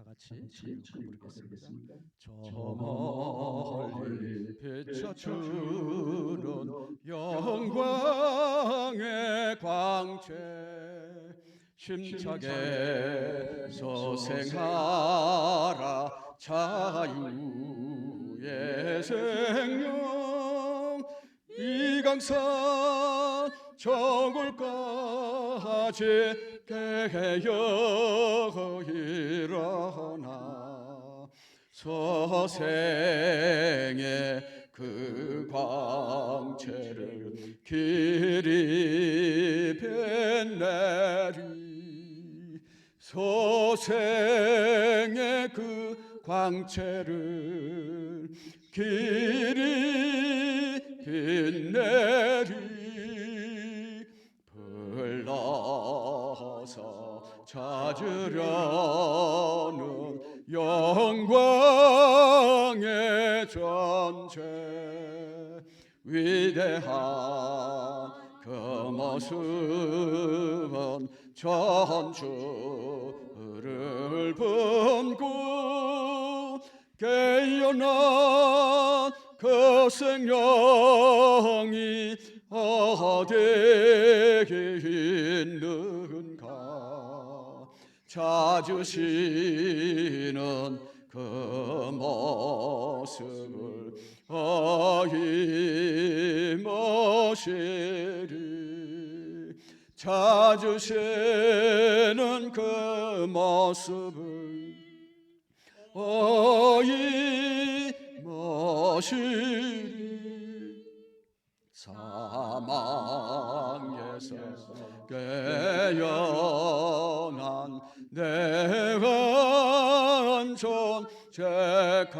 다 같이 찬양곡 부르겠습니다. 저 저 멀리 멀리 비춰주는 비춰주는 영광의 광채 힘차게 힘차게 소생하라 자유의 생명 이 강산 저골까지 깨어 일어나 서생의 그 광채를 길이 빛내리 서생의 그 광채를 길이 빛내리 불러서 찾으려는 영광의 전체 위대한 그 모습은 전주를 품고 깨어난 그 생명이 어디에 있는가 찾으시는 그 모습을 어이모시리 찾으시는 그 모습을 어이모시리 사망에서 깨어난 내한 존재가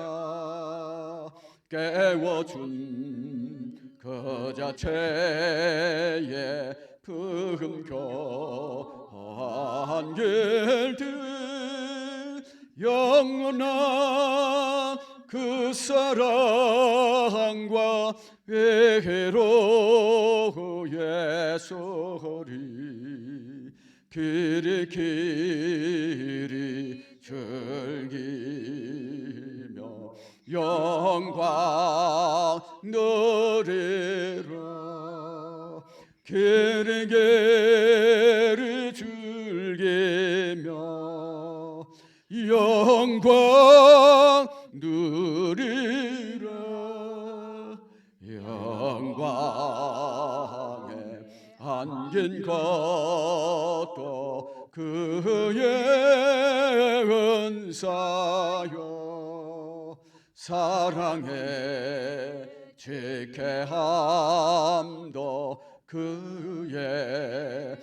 깨워준 그 자체의 품교한 길들 영원한 그 사랑과 외로의 소리 길이 길이 즐기며 영광 누리라 길이 길이 즐기며 영광 누리라 영광에 안긴 것도 그의 은사요 사랑의 지혜함도 그의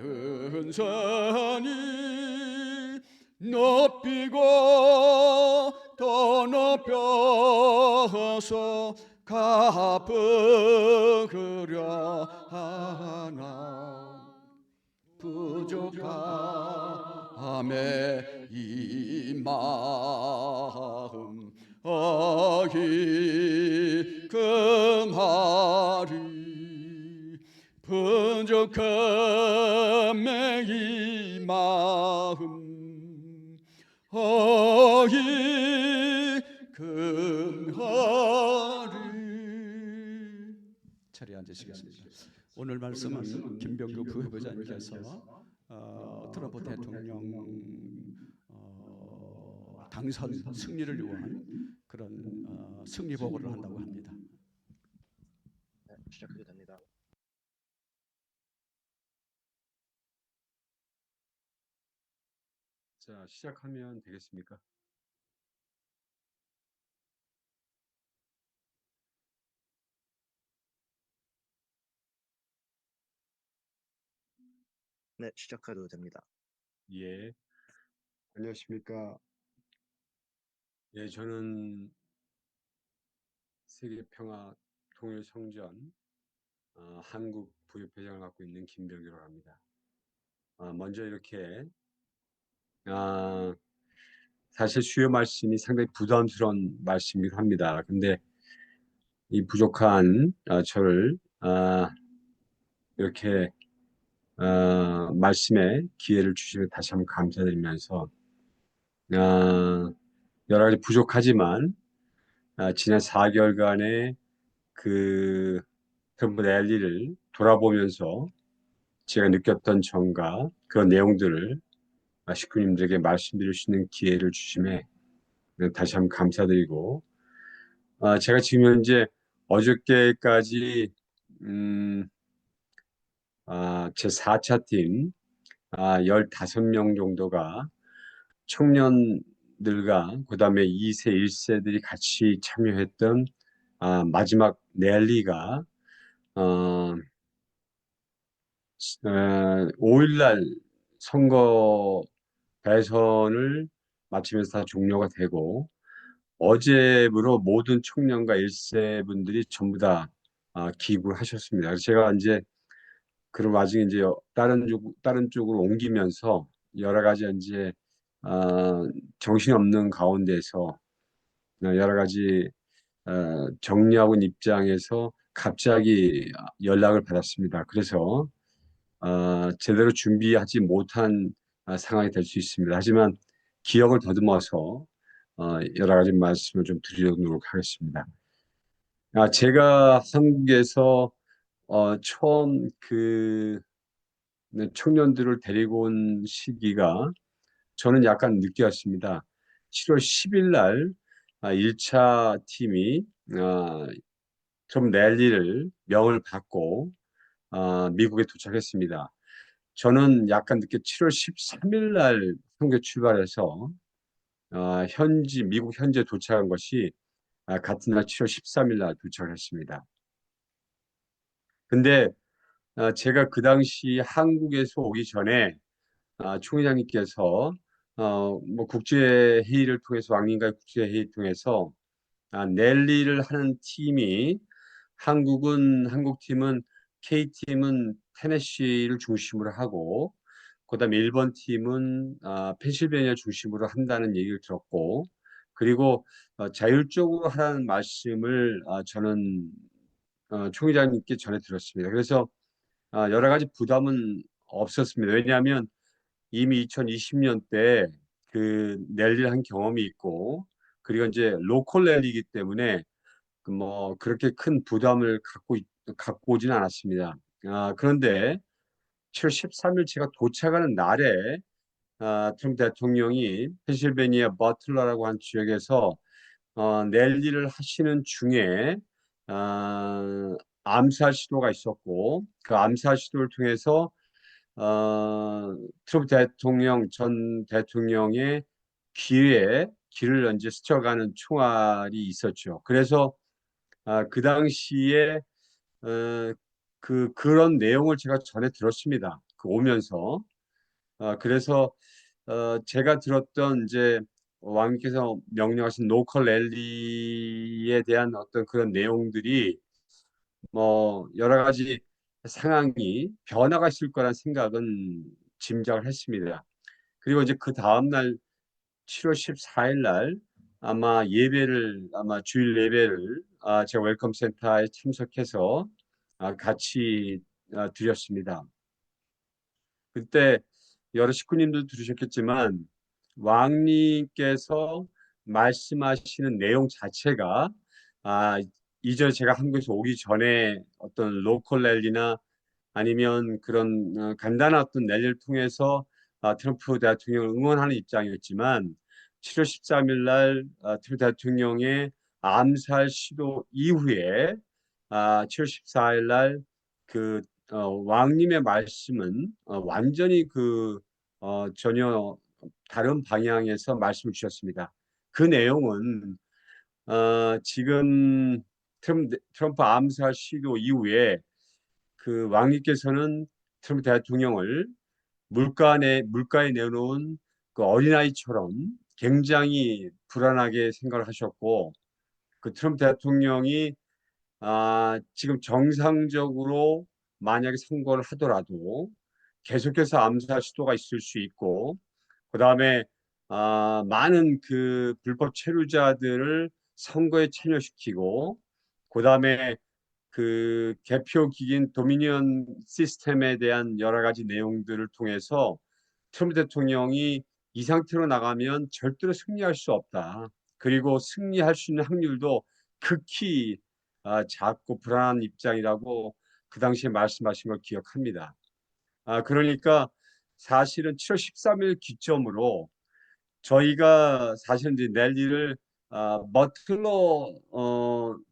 은사니 높이고 더 높여서 갚으려 하나 부족함에 이 마음 금하리 부족함에 이 마음 금하리 자리에 앉으시겠습니다. 오늘 말씀은 김병규 부회부장님께서 트럼프 대통령 당선 승리를 위한 그런 승리 보고를 한다고 합니다. 네, 시작하게 됩니다. 자, 시작하면 되겠습니까? 네, 시작해도 됩니다. 예. 안녕하십니까? 예, 저는 세계평화 통일성전 한국 부협회장을 맡고 있는 김병규라고 합니다. 먼저 이렇게 사실 주요 말씀이 상당히 부담스러운 말씀이기도 합니다. 근데 이 부족한 저를 이렇게 말씀에 기회를 주시면 다시 한번 감사드리면서 여러 가지 부족하지만 지난 4개월간의 그 트럼프 랠리를 돌아보면서 제가 느꼈던 점과 그런 내용들을 식구님들에게 말씀드릴 수 있는 기회를 주심에 다시 한번 감사드리고 제가 지금 현재 어저께까지 제 4차 팀 15명 정도가 청년들과 그다음에 2세, 1세들이 같이 참여했던 마지막 랠리가 5일날 선거 대선을 마치면서 다 종료가 되고 어제부로 모든 청년과 1세 분들이 전부 다 기입을 하셨습니다. 그래서 제가 이제 그런 와중에 이제 다른 쪽으로 옮기면서 여러 가지 이제 정신없는 가운데서 여러 가지 정리하고 있는 입장에서 갑자기 연락을 받았습니다. 그래서 제대로 준비하지 못한 상황이 될 수 있습니다. 하지만 기억을 더듬어서 여러 가지 말씀을 좀 드리도록 하겠습니다. 제가 한국에서 처음 청년들을 데리고 온 시기가 저는 약간 늦게였습니다. 7월 10일 날 1차 팀이 좀 랠리를 명을 받고 미국에 도착했습니다. 저는 약간 늦게 7월 13일 날 한국에 출발해서 미국 현지에 도착한 것이 같은 날 7월 13일 날 도착을 했습니다. 근데 제가 그 당시 한국에서 오기 전에 총회장님께서 뭐 국제 회의를 통해서 왕님과의 국제 회의 통해서 랠리를 하는 팀이 한국 팀은 K팀은 테네시를 중심으로 하고 그다음에 일본 팀은 펜실베니아 중심으로 한다는 얘기를 들었고 그리고 자율적으로 하라는 말씀을 저는 총회장님께 전해 들었습니다. 그래서 여러 가지 부담은 없었습니다. 왜냐하면 이미 2020년 때 그 랠리를 한 경험이 있고 그리고 이제 로컬 랠리이기 때문에 뭐 그렇게 큰 부담을 갖고 오지는 않았습니다. 그런데 7월 13일 제가 도착하는 날에 트럼프 대통령이 펜실베니아 버틀러라고 한 지역에서 랠리를 하시는 중에 암살 시도가 있었고 그 암살 시도를 통해서 트럼프 전 대통령의 귀를 이제 스쳐가는 총알이 있었죠. 그래서 그 당시에 그런 내용을 제가 전해 들었습니다. 오면서 그래서 제가 들었던 이제 왕님께서 명령하신 로컬 랠리에 대한 어떤 그런 내용들이 뭐 여러 가지 상황이 변화가 있을 거란 생각은 짐작을 했습니다. 그리고 이제 그 다음날 7월 14일 날 아마 주일 예배를 제가 웰컴 센터에 참석해서 같이 드렸습니다. 그때 여러 식구님도 들으셨겠지만 왕님께서 말씀하시는 내용 자체가 이전에 제가 한국에서 오기 전에 어떤 로컬 랠리나 아니면 그런 간단한 어떤 랠리를 통해서 트럼프 대통령을 응원하는 입장이었지만 7월 13일 날 트럼프 대통령의 암살 시도 이후에 7월 14일 날 왕님의 말씀은 완전히 전혀 다른 방향에서 말씀을 주셨습니다. 그 내용은 지금 트럼프 암살 시도 이후에 그 왕님께서는 트럼프 대통령을 물가에 내놓은 그 어린아이처럼 굉장히 불안하게 생각을 하셨고 그 트럼프 대통령이 지금 정상적으로 만약에 선고를 하더라도 계속해서 암살 시도가 있을 수 있고, 그다음에 많은 그 불법 체류자들을 선거에 참여시키고, 그다음에 그 개표 기긴 도미니언 시스템에 대한 여러 가지 내용들을 통해서 트럼프 대통령이 이 상태로 나가면 절대로 승리할 수 없다. 그리고 승리할 수 있는 확률도 극히 작고 불안한 입장이라고 그 당시에 말씀하신 걸 기억합니다. 그러니까 사실은 7월 13일 기점으로 저희가 사실 이제 랠리를 머틀러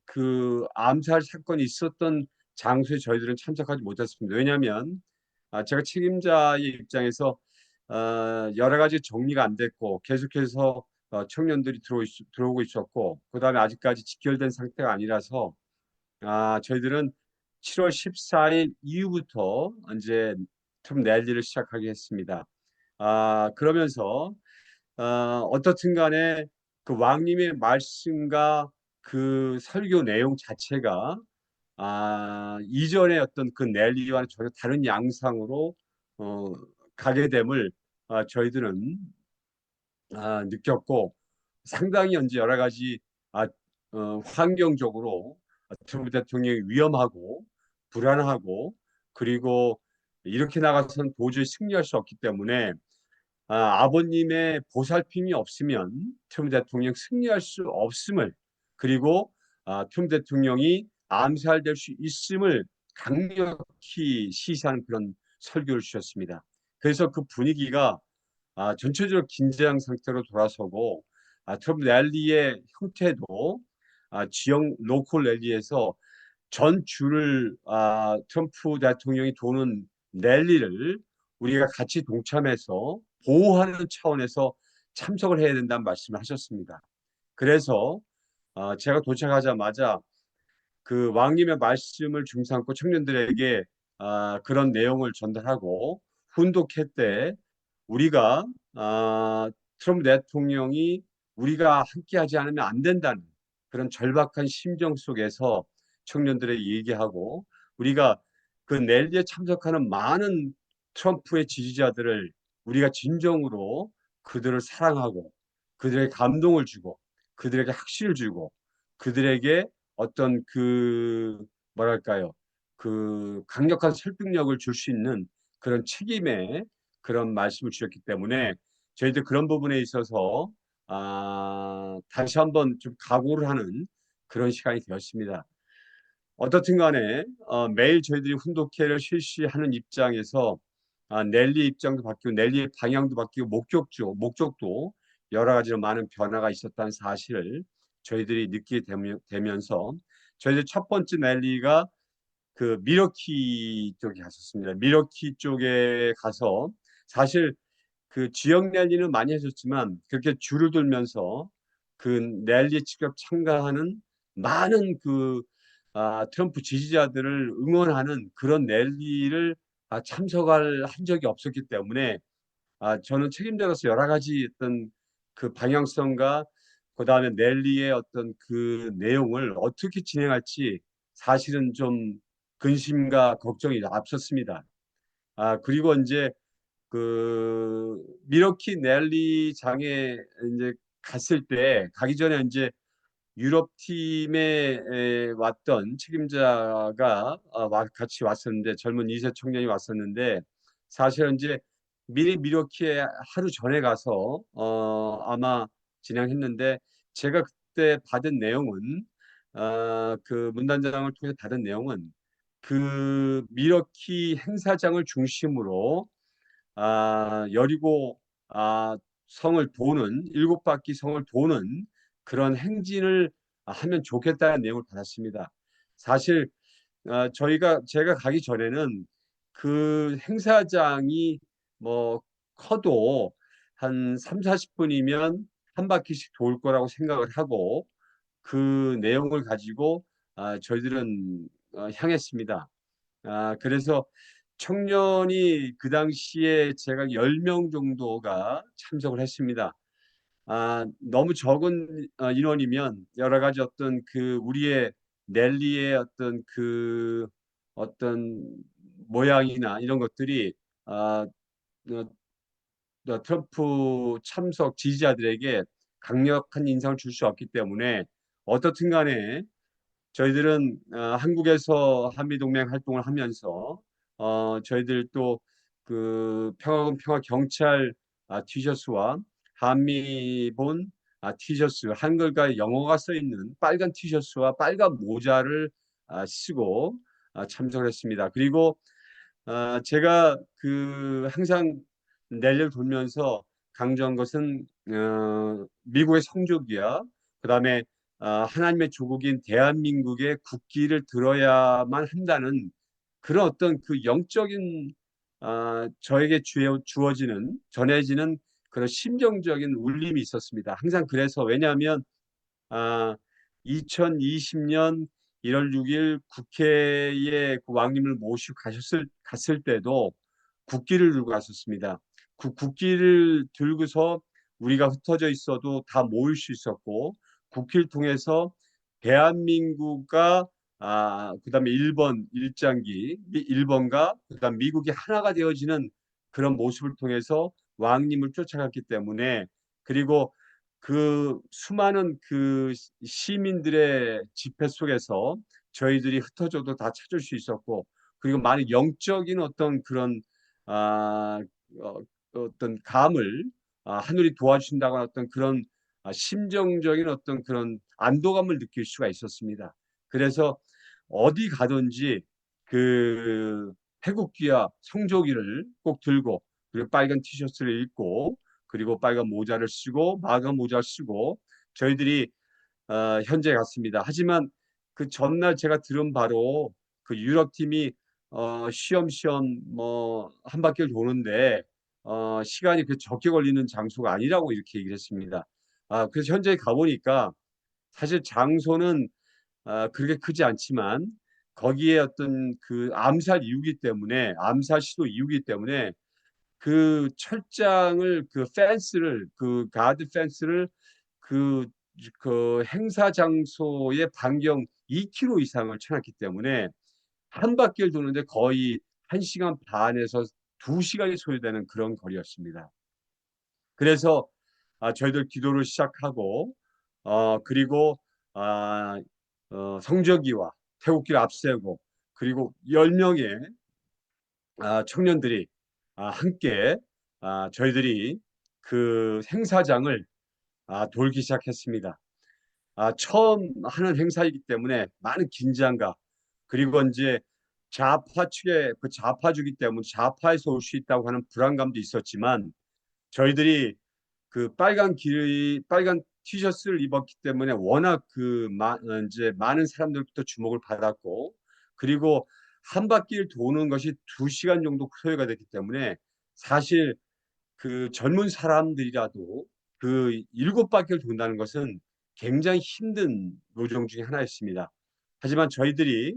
그 암살 사건이 있었던 장소에 저희들은 참석하지 못했습니다. 왜냐하면 제가 책임자의 입장에서 여러 가지 정리가 안 됐고 계속해서 청년들이 들어오고 있었고, 그다음에 아직까지 직결된 상태가 아니라서 저희들은 7월 14일 이후부터 이제 좀 랠리를 시작하게 했습니다. 그러면서 어떻든 간에 그 왕님의 말씀과 그 설교 내용 자체가 이전의 어떤 그 랠리와는 전혀 다른 양상으로 어, 가게 됨을 저희들은 느꼈고, 상당히 이제 여러 가지 환경적으로 트럼프 대통령이 위험하고 불안하고, 그리고 이렇게 나가서는 도저히 승리할 수 없기 때문에 아버님의 보살핌이 없으면 트럼프 대통령 승리할 수 없음을, 그리고 트럼프 대통령이 암살될 수 있음을 강력히 시사하는 그런 설교를 주셨습니다. 그래서 그 분위기가 전체적으로 긴장 상태로 돌아서고, 트럼프 랠리의 형태도 지역 로컬 랠리에서 전 주를 트럼프 대통령이 도는 랠리를 우리가 같이 동참해서 보호하는 차원에서 참석을 해야 된다는 말씀을 하셨습니다. 그래서 제가 도착하자마자 그 왕님의 말씀을 중삼고 청년들에게 그런 내용을 전달하고, 훈독회 때 우리가 트럼프 대통령이 우리가 함께하지 않으면 안 된다는 그런 절박한 심정 속에서 청년들에게 얘기하고, 우리가 그 랠리에 참석하는 많은 트럼프의 지지자들을 우리가 진정으로 그들을 사랑하고 그들에게 감동을 주고 그들에게 확신을 주고 그들에게 어떤 그 뭐랄까요, 그 강력한 설득력을 줄 수 있는 그런 책임의 그런 말씀을 주셨기 때문에 저희들 그런 부분에 있어서 다시 한번 좀 각오를 하는 그런 시간이 되었습니다. 어떻든 간에 매일 저희들이 훈독회를 실시하는 입장에서 랠리 입장도 바뀌고 랠리의 방향도 바뀌고 목적도 여러 가지로 많은 변화가 있었다는 사실을 저희들이 느끼게 되면서 저희들 첫 번째 랠리가 그 미러키 쪽에 갔었습니다. 미러키 쪽에 가서 사실 그 지역 랠리는 많이 하셨지만 그렇게 줄을 들면서 그 랠리에 직접 참가하는 많은 그 트럼프 지지자들을 응원하는 그런 랠리를 참석할 한 적이 없었기 때문에 저는 책임자로서 여러 가지 어떤 그 방향성과 그다음에 랠리의 어떤 그 내용을 어떻게 진행할지 사실은 좀 근심과 걱정이 앞섰습니다. 그리고 이제 그 미러키 랠리장에 이제 갔을 때 가기 전에 이제 유럽 팀에 왔던 책임자가 같이 왔었는데, 젊은 2세 청년이 왔었는데, 사실 이제 미리 미러키에 하루 전에 가서 아마 진행했는데, 제가 그때 받은 내용은 그 문단장을 통해 받은 내용은 그 미러키 행사장을 중심으로 여리고 성을 도는 7바퀴 성을 도는 그런 행진을 하면 좋겠다는 내용을 받았습니다. 사실 제가 가기 전에는 그 행사장이 뭐 커도 한 3, 40분이면 한 바퀴씩 돌 거라고 생각을 하고 그 내용을 가지고 저희들은 향했습니다. 그래서 청년이 그 당시에 제가 10명 정도가 참석을 했습니다. 너무 적은 인원이면 여러 가지 어떤 그 우리의 랠리의 어떤 그 어떤 모양이나 이런 것들이 아, 트럼프 참석 지지자들에게 강력한 인상을 줄 수 없기 때문에 어떻든 간에 저희들은 한국에서 한미동맹 활동을 하면서 저희들 또 그 평화군 평화 경찰 티셔츠와 한미본 티셔츠 한글과 영어가 써 있는 빨간 티셔츠와 빨간 모자를 쓰고 참석을 했습니다. 그리고 제가 그 항상 랠리를 돌면서 강조한 것은 미국의 성조기와 그다음에 하나님의 조국인 대한민국의 국기를 들어야만 한다는 그런 어떤 그 영적인 저에게 주어지는 전해지는 그런 심정적인 울림이 있었습니다. 항상 그래서 왜냐하면 아, 2020년 1월 6일 국회에 그 왕님을 모시고 갔을 때도 국기를 들고 갔었습니다. 국기를 들고서 우리가 흩어져 있어도 다 모일 수 있었고 국기를 통해서 대한민국과 그다음에 일본 일장기 일본과 그다음 미국이 하나가 되어지는 그런 모습을 통해서 왕님을 쫓아갔기 때문에 그리고 그 수많은 그 시민들의 집회 속에서 저희들이 흩어져도 다 찾을 수 있었고 그리고 많은 영적인 어떤 그런 아, 어떤 감을 하늘이 도와주신다거나 어떤 그런 심정적인 어떤 그런 안도감을 느낄 수가 있었습니다. 그래서 어디 가든지 그 태국기와 성조기를 꼭 들고 그리고 빨간 티셔츠를 입고 그리고 빨간 모자를 쓰고 마가 모자를 쓰고 저희들이 현재 갔습니다. 하지만 그 전날 제가 들은 바로 그 유럽 팀이 쉬엄쉬엄 뭐 한 바퀴를 도는데 시간이 그 적게 걸리는 장소가 아니라고 이렇게 얘기를 했습니다. 그래서 현재 가보니까 사실 장소는 그렇게 크지 않지만 거기에 어떤 그 암살 이유기 때문에 암살 시도 이유기 때문에 그 철장을 그 펜스를 그 가드 펜스를 그, 그 행사 장소의 반경 2km 이상을 쳐놨기 때문에 한 바퀴를 도는데 거의 1시간 반에서 2시간이 소요되는 그런 거리였습니다. 그래서 저희들 기도를 시작하고 그리고 성적이와 태국기를 앞세우고 그리고 10명의 청년들이 함께 저희들이 그 행사장을 돌기 시작했습니다. 처음 하는 행사이기 때문에 많은 긴장감 그리고 이제 좌파 측의 그 좌파주기 때문에 좌파에서 올 수 있다고 하는 불안감도 있었지만 저희들이 그 빨간 티셔츠를 입었기 때문에 워낙 이제 많은 사람들부터 주목을 받았고 그리고 한 바퀴를 도는 것이 2시간 정도 소요가 됐기 때문에 사실 그 젊은 사람들이라도 그 7바퀴를 돈다는 것은 굉장히 힘든 노정 중에 하나였습니다. 하지만 저희들이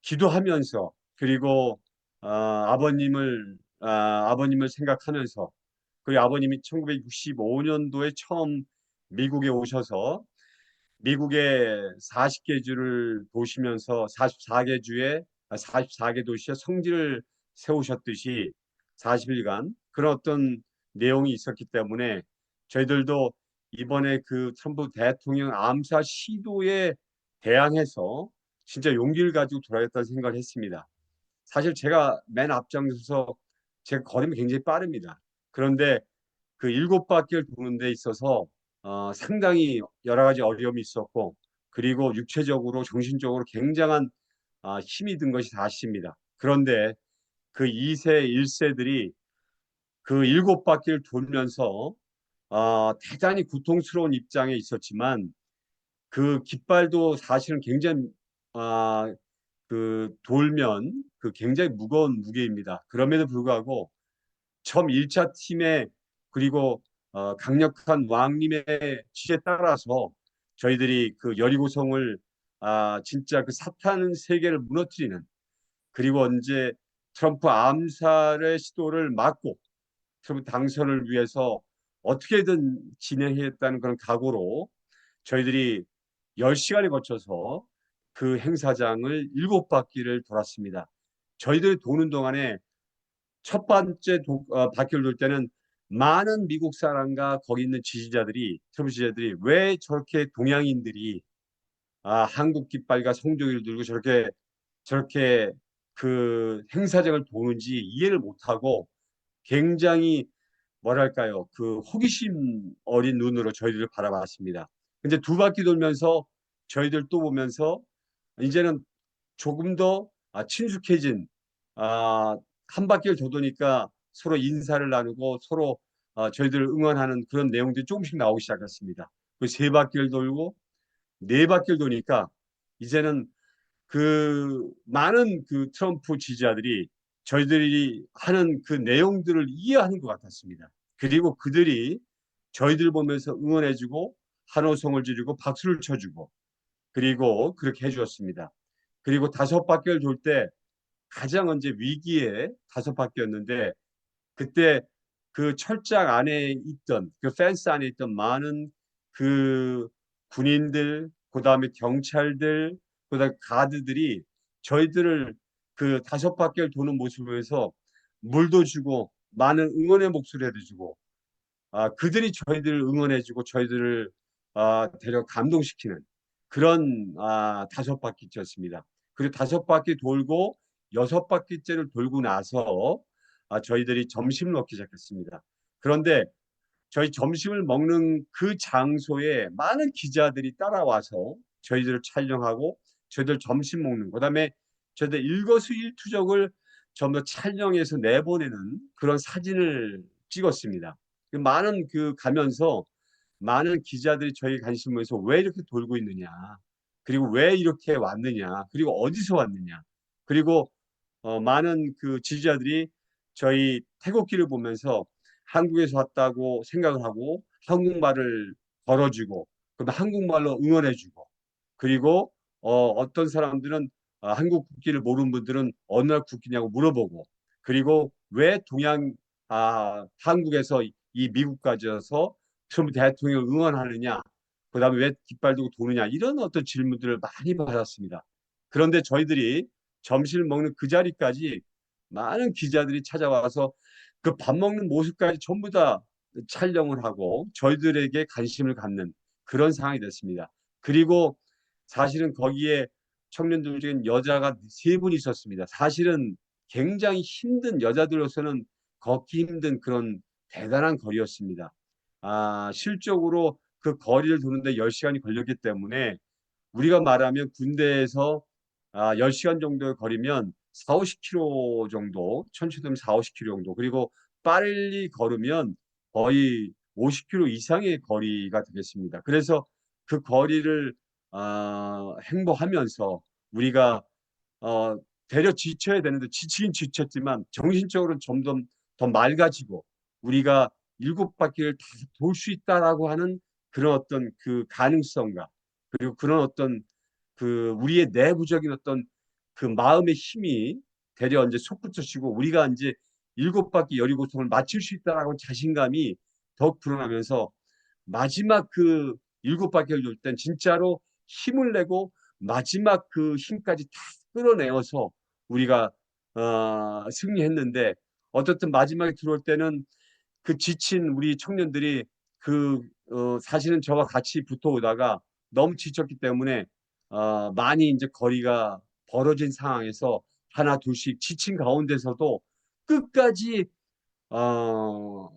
기도하면서 그리고 아버님을 생각하면서 그리고 아버님이 1965년도에 처음 미국에 오셔서 미국의 40개 주를 도시면서 44개 주에 44개 도시에 성지를 세우셨듯이 40일간 그런 어떤 내용이 있었기 때문에 저희들도 이번에 그 트럼프 대통령 암살 시도에 대항해서 진짜 용기를 가지고 돌아갔다는 생각을 했습니다. 사실 제가 맨 앞장서서 제가 걸음이 굉장히 빠릅니다. 그런데 그 7바퀴를 도는 데 있어서 상당히 여러 가지 어려움이 있었고 그리고 육체적으로 정신적으로 굉장한 힘이 든 것이 사실입니다. 그런데 그 2세, 1세들이 그 7바퀴를 돌면서 대단히 고통스러운 입장에 있었지만 그 깃발도 사실은 굉장히 그 돌면 그 굉장히 무거운 무게입니다. 그럼에도 불구하고 처음 1차 팀에 그리고 강력한 왕님의 지시에 따라서 저희들이 그 여리고성을 진짜 그 사탄 세계를 무너뜨리는 그리고 언제 트럼프 암살의 시도를 막고 트럼프 당선을 위해서 어떻게든 진행했다는 그런 각오로 저희들이 10시간에 거쳐서 그 행사장을 7바퀴를 돌았습니다. 저희들이 도는 동안에 첫 번째 바퀴를 돌 때는 많은 미국 사람과 거기 있는 지지자들이, 트럼프 지지자들이 왜 저렇게 동양인들이 한국 깃발과 성조기를 들고 저렇게 그 행사장을 도는지 이해를 못하고 굉장히 뭐랄까요, 그 호기심 어린 눈으로 저희들을 바라봤습니다. 근데 두 바퀴 돌면서 저희들 또 보면서 이제는 조금 더 친숙해진, 한 바퀴를 더 도니까 서로 인사를 나누고 서로 저희들을 응원하는 그런 내용들이 조금씩 나오기 시작했습니다. 그 세 바퀴를 돌고 네 바퀴를 도니까 이제는 그 많은 그 트럼프 지지자들이 저희들이 하는 그 내용들을 이해하는 것 같았습니다. 그리고 그들이 저희들 보면서 응원해주고 환호성을 지르고 박수를 쳐주고 그리고 그렇게 해주었습니다. 그리고 다섯 바퀴를 돌 때 가장 언제 위기의 다섯 바퀴였는데 그때 그 철장 안에 있던 그 펜스 안에 있던 많은 그 군인들, 그다음에 경찰들, 그다음에 가드들이 저희들을 그 다섯 바퀴를 도는 모습을 보면서 물도 주고 많은 응원의 목소리도 주고 그들이 저희들을 응원해주고 저희들을 데려 감동시키는 그런 다섯 바퀴였습니다. 그리고 다섯 바퀴 돌고 여섯 바퀴째를 돌고 나서 저희들이 점심을 먹기 시작했습니다. 그런데 저희 점심을 먹는 그 장소에 많은 기자들이 따라와서 저희들을 촬영하고 저희들 점심 먹는 그다음에 저희들 일거수일투족을 전부 촬영해서 내보내는 그런 사진을 찍었습니다. 많은 그 가면서 많은 기자들이 저희 관심을 모여서 왜 이렇게 돌고 있느냐, 그리고 왜 이렇게 왔느냐, 그리고 어디서 왔느냐, 그리고 많은 그 지지자들이 저희 태극기를 보면서 한국에서 왔다고 생각을 하고 한국말을 걸어주고 그다음 한국말로 응원해주고 그리고 어떤 사람들은 한국 국기를 모르는 분들은 어느 나라 국기냐고 물어보고 그리고 왜 한국에서 이 미국까지 와서 트럼프 대통령을 응원하느냐 그다음에 왜 깃발 들고 도느냐 이런 어떤 질문들을 많이 받았습니다. 그런데 저희들이 점심을 먹는 그 자리까지 많은 기자들이 찾아와서 그 밥 먹는 모습까지 전부 다 촬영을 하고 저희들에게 관심을 갖는 그런 상황이 됐습니다. 그리고 사실은 거기에 청년들 중에 여자가 세 분 있었습니다. 사실은 굉장히 힘든 여자들로서는 걷기 힘든 그런 대단한 거리였습니다. 실적으로 그 거리를 도는데 10시간이 걸렸기 때문에 우리가 말하면 군대에서 10시간 정도의 거리면 4, 50km 정도, 천천히 4, 50km 정도, 그리고 빨리 걸으면 거의 50km 이상의 거리가 되겠습니다. 그래서 그 거리를 행보하면서 우리가 되려 지쳐야 되는데 지치긴 지쳤지만 정신적으로 점점 더 맑아지고 우리가 일곱 바퀴를 다 돌 수 있다라고 하는 그런 어떤 그 가능성과 그리고 그런 어떤 그 우리의 내부적인 어떤 그 마음의 힘이 되려 이제 솟구쳐지고 우리가 이제 일곱 바퀴 열이고통을 마칠 수 있다라고 자신감이 더욱 불어나면서 마지막 그 일곱 바퀴를 돌 땐 진짜로 힘을 내고 마지막 그 힘까지 다 끌어내어서 우리가 승리했는데 어떻든 마지막에 들어올 때는 그 지친 우리 청년들이 사실은 저와 같이 붙어오다가 너무 지쳤기 때문에 많이 이제 거리가 벌어진 상황에서 하나 둘씩 지친 가운데서도 끝까지 어,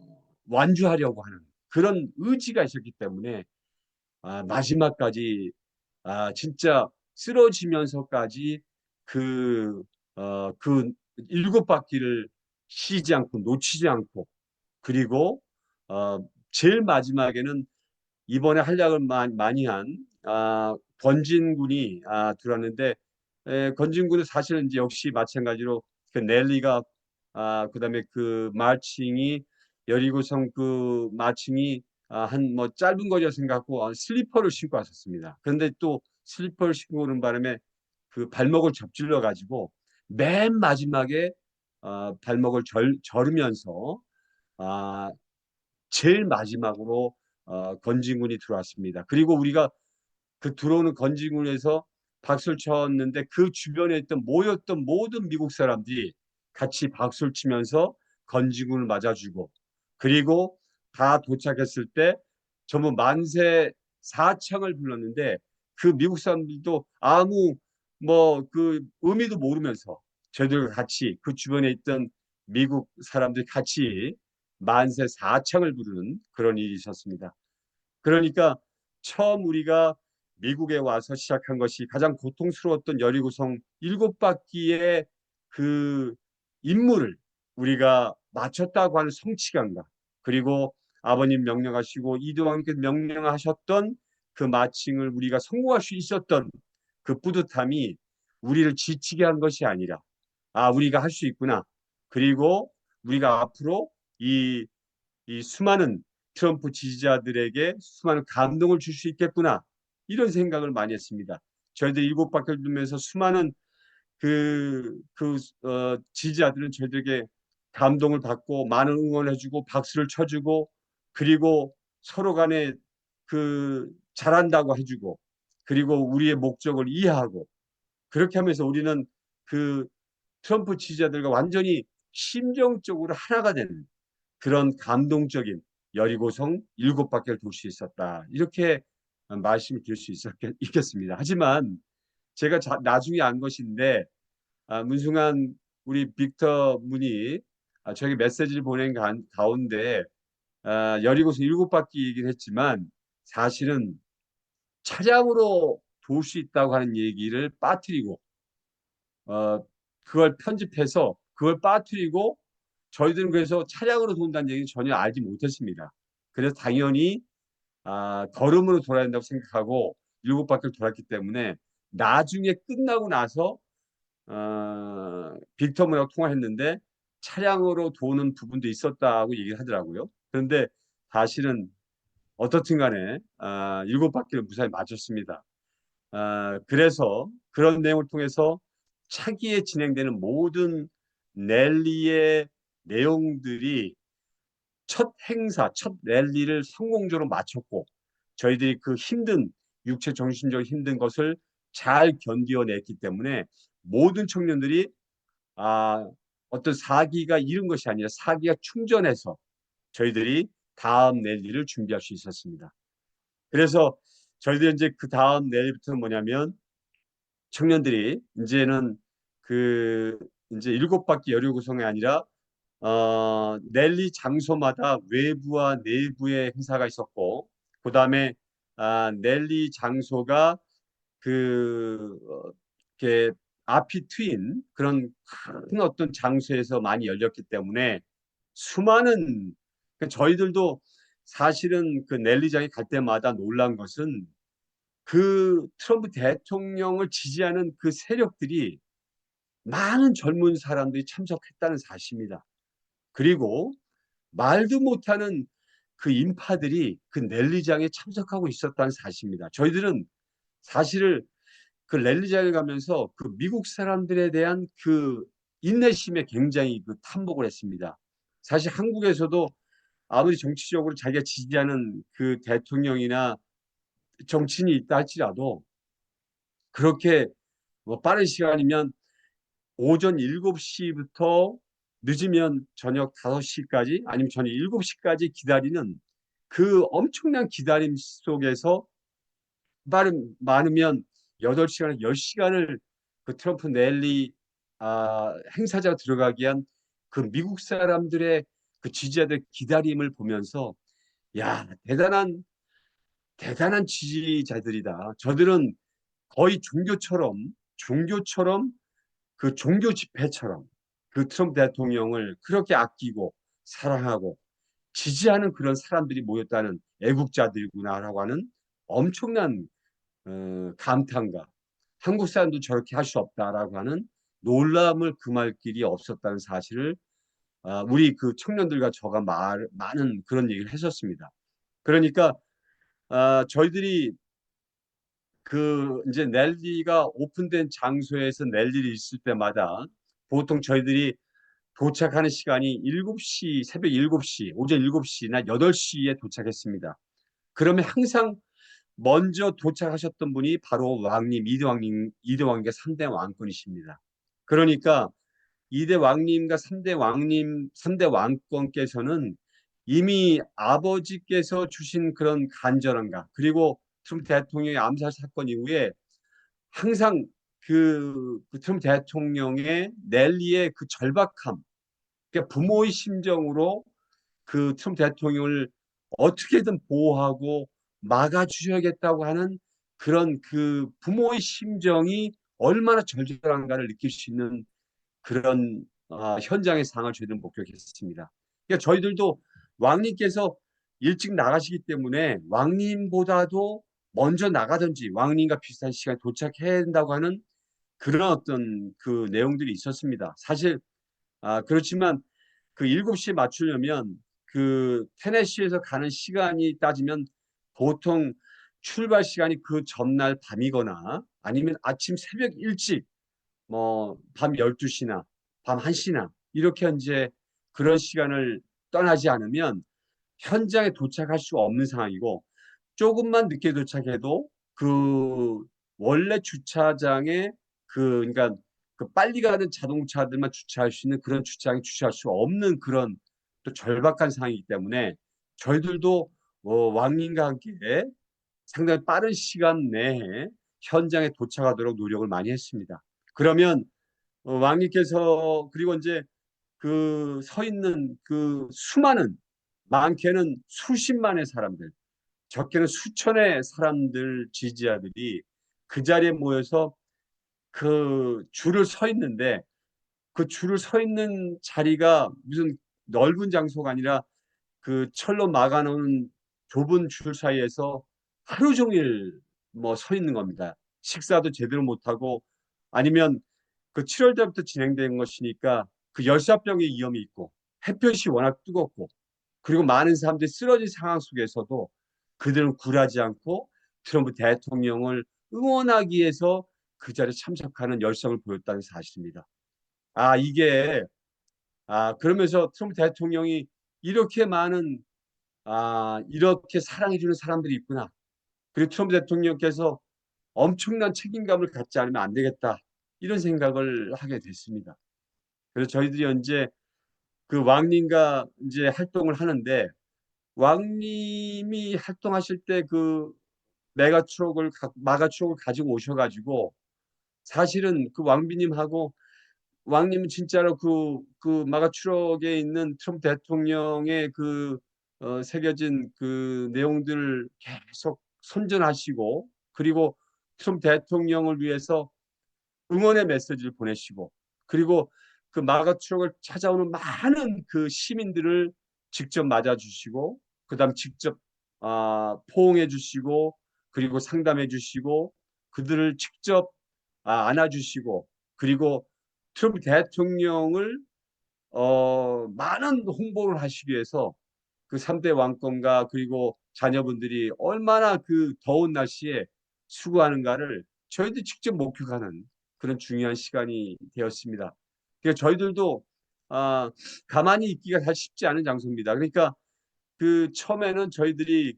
완주하려고 하는 그런 의지가 있었기 때문에 마지막까지 진짜 쓰러지면서까지 그 일곱 바퀴를 쉬지 않고 놓치지 않고 그리고 제일 마지막에는 이번에 활약을 많이 한 권진군이 들어왔는데 권진군은 사실은 이제 역시 마찬가지로 그 랠리가 그다음에 그 마칭이 여리고성 그 마칭이 한 뭐 짧은 거리라 생각하고 슬리퍼를 신고 왔었습니다. 그런데 또 슬리퍼를 신고 오는 바람에 그 발목을 접질러 가지고 맨 마지막에 발목을 저르면서 제일 마지막으로 건진군이 들어왔습니다. 그리고 우리가 그 들어오는 건진군에서 박수를 쳤는데 그 주변에 있던 모였던 모든 미국 사람들이 같이 박수를 치면서 건지군을 맞아주고, 그리고 다 도착했을 때 전부 만세 사창을 불렀는데 그 미국 사람들도 아무 뭐 그 의미도 모르면서 저희들과 같이 그 주변에 있던 미국 사람들이 같이 만세 사창을 부르는 그런 일이 있었습니다. 그러니까 처음 우리가 미국에 와서 시작한 것이 가장 고통스러웠던 여리고성 7바퀴의 그 임무를 우리가 마쳤다고 하는 성취감과, 그리고 아버님 명령하시고 이도왕께서 명령하셨던 그 마칭을 우리가 성공할 수 있었던 그 뿌듯함이 우리를 지치게 한 것이 아니라, 우리가 할 수 있구나. 그리고 우리가 앞으로 이 수많은 트럼프 지지자들에게 수많은 감동을 줄 수 있겠구나. 이런 생각을 많이 했습니다. 저희들 7바퀴를 돌면서 수많은 지지자들은 저희들에게 감동을 받고 많은 응원을 해주고 박수를 쳐주고, 그리고 서로 간에 잘한다고 해주고, 그리고 우리의 목적을 이해하고, 그렇게 하면서 우리는 그 트럼프 지지자들과 완전히 심정적으로 하나가 되는 그런 감동적인 여리고성 7바퀴를 돌 수 있었다. 이렇게 말씀을 드릴 수 있겠습니다. 하지만 제가 나중에 안 것인데, 문승한 우리 빅터 문이 저에게 메시지를 보낸 가운데 여리고성 7바퀴이긴 했지만 사실은 차량으로 돌 수 있다고 하는 얘기를 빠뜨리고, 그걸 편집해서 그걸 빠뜨리고, 저희들은 그래서 차량으로 돈다는 얘기는 전혀 알지 못했습니다. 그래서 당연히 걸음으로 돌아야 된다고 생각하고 7바퀴를 돌았기 때문에 나중에 끝나고 나서 빅터문하고 통화했는데 차량으로 도는 부분도 있었다고 얘기를 하더라고요. 그런데 사실은 어떻든 간에 7바퀴를 무사히 마쳤습니다. 그래서 그런 내용을 통해서 차기에 진행되는 모든 랠리의 내용들이 첫 행사, 첫 랠리를 성공적으로 마쳤고, 저희들이 그 힘든 육체 정신적으로 힘든 것을 잘 견뎌냈기 때문에 모든 청년들이 어떤 사기가 잃은 것이 아니라 사기가 충전해서 저희들이 다음 랠리를 준비할 수 있었습니다. 그래서 저희들이 이제 그 다음 랠리부터는 뭐냐면, 청년들이 이제는 이제 7바퀴 여리고성이 아니라 랠리 장소마다 외부와 내부의 행사가 있었고, 그 다음에 랠리 장소가 이렇게 앞이 트인 그런 큰 어떤 장소에서 많이 열렸기 때문에 수많은, 저희들도 사실은 그 랠리장에 갈 때마다 놀란 것은 그 트럼프 대통령을 지지하는 그 세력들이 많은 젊은 사람들이 참석했다는 사실입니다. 그리고 말도 못하는 그 인파들이 그 랠리장에 참석하고 있었다는 사실입니다. 저희들은 사실을 그 랠리장에 가면서 그 미국 사람들에 대한 그 인내심에 굉장히 탐복을 했습니다. 사실 한국에서도 아무리 정치적으로 자기가 지지하는 그 대통령이나 정치인이 있다 할지라도 그렇게 뭐 빠른 시간이면 오전 7시부터 늦으면 저녁 5시까지, 아니면 저녁 7시까지 기다리는 그 엄청난 기다림 속에서 많으면 8시간, 10시간을 그 트럼프 랠리 행사자가 들어가기 위한 그 미국 사람들의 그 지지자들의 기다림을 보면서, 야, 대단한 지지자들이다. 저들은 거의 종교처럼 그 종교 집회처럼 그 트럼프 대통령을 그렇게 아끼고 사랑하고 지지하는 그런 사람들이 모였다는 애국자들이구나라고 하는 엄청난 감탄과, 한국 사람도 저렇게 할 수 없다라고 하는 놀람을 금할 길이 없었다는 사실을 우리 그 청년들과 저가 많은 그런 얘기를 했었습니다. 그러니까 저희들이 이제 랠리가 오픈된 장소에서 랠리를 있을 때마다 보통 저희들이 도착하는 시간이 새벽 7시, 오전 7시나 8시에 도착했습니다. 그러면 항상 먼저 도착하셨던 분이 바로 왕님, 이대 왕님과 3대 왕권이십니다. 그러니까 2대 왕님과 3대 왕권께서는 이미 아버지께서 주신 그런 간절함과 그리고 트럼프 대통령의 암살 사건 이후에 항상 그 트럼프 대통령의 넬리의 그 절박함, 그러니까 부모의 심정으로 그 트럼프 대통령을 어떻게든 보호하고 막아주셔야겠다고 하는 그런 그 부모의 심정이 얼마나 절절한가를 느낄 수 있는 그런 현장의 상황을 저희들은 목격했습니다. 그러니까 저희들도 왕님께서 일찍 나가시기 때문에 왕님보다도 먼저 나가든지 왕님과 비슷한 시간에 도착해야 된다고 하는 그런 어떤 그 내용들이 있었습니다. 사실 그렇지만 그 7시에 맞추려면 그 테네시에서 가는 시간이 따지면 보통 출발 시간이 그 전날 밤이거나 아니면 아침 새벽 일찍 뭐 밤 12시나 밤 1시나 이렇게 이제 그런 시간을 떠나지 않으면 현장에 도착할 수 없는 상황이고 조금만 늦게 도착해도 그 원래 주차장에 그러니까 그 빨리 가는 자동차들만 주차할 수 있는 그런 주차장에 주차할 수 없는 그런 또 절박한 상황이기 때문에 저희들도 왕님과 함께 상당히 빠른 시간 내에 현장에 도착하도록 노력을 많이 했습니다. 그러면 왕님께서 그리고 이제 그 서 있는 그 수많은 많게는 수십만의 사람들 적게는 수천의 사람들 지지자들이 그 자리에 모여서 그 줄을 서 있는데 그 줄을 서 있는 자리가 무슨 넓은 장소가 아니라 그 철로 막아놓은 좁은 줄 사이에서 하루 종일 뭐 서 있는 겁니다. 식사도 제대로 못하고 아니면 그 7월 달부터 진행된 것이니까 그 열사병의 위험이 있고 햇볕이 워낙 뜨겁고 그리고 많은 사람들이 쓰러진 상황 속에서도 그들은 굴하지 않고 트럼프 대통령을 응원하기 위해서 그 자리에 참석하는 열성을 보였다는 사실입니다. 이게 그러면서 트럼프 대통령이 이렇게 많은 이렇게 사랑해주는 사람들이 있구나. 그리고 트럼프 대통령께서 엄청난 책임감을 갖지 않으면 안 되겠다. 이런 생각을 하게 됐습니다. 그래서 저희들이 현재 그 왕님과 이제 활동을 하는데 왕님이 활동하실 때 그 마가 추억을 가지고 오셔가지고 사실은 그 왕비님하고 왕님은 진짜로 그 마가 추억에 있는 트럼프 대통령의 그 새겨진 그 내용들을 계속 선전하시고 그리고 트럼프 대통령을 위해서 응원의 메시지를 보내시고 그리고 그 마가 추억을 찾아오는 많은 그 시민들을 직접 맞아주시고 그다음 직접 포옹해 주시고 그리고 상담해 주시고 그들을 직접 안아주시고 그리고 트럼프 대통령을 많은 홍보를 하시기 위해서 그 3대 왕권과 그리고 자녀분들이 얼마나 그 더운 날씨에 수고하는가를 저희도 직접 목격하는 그런 중요한 시간이 되었습니다. 그래서 저희들도 가만히 있기가 사실 쉽지 않은 장소입니다. 그러니까 그 처음에는 저희들의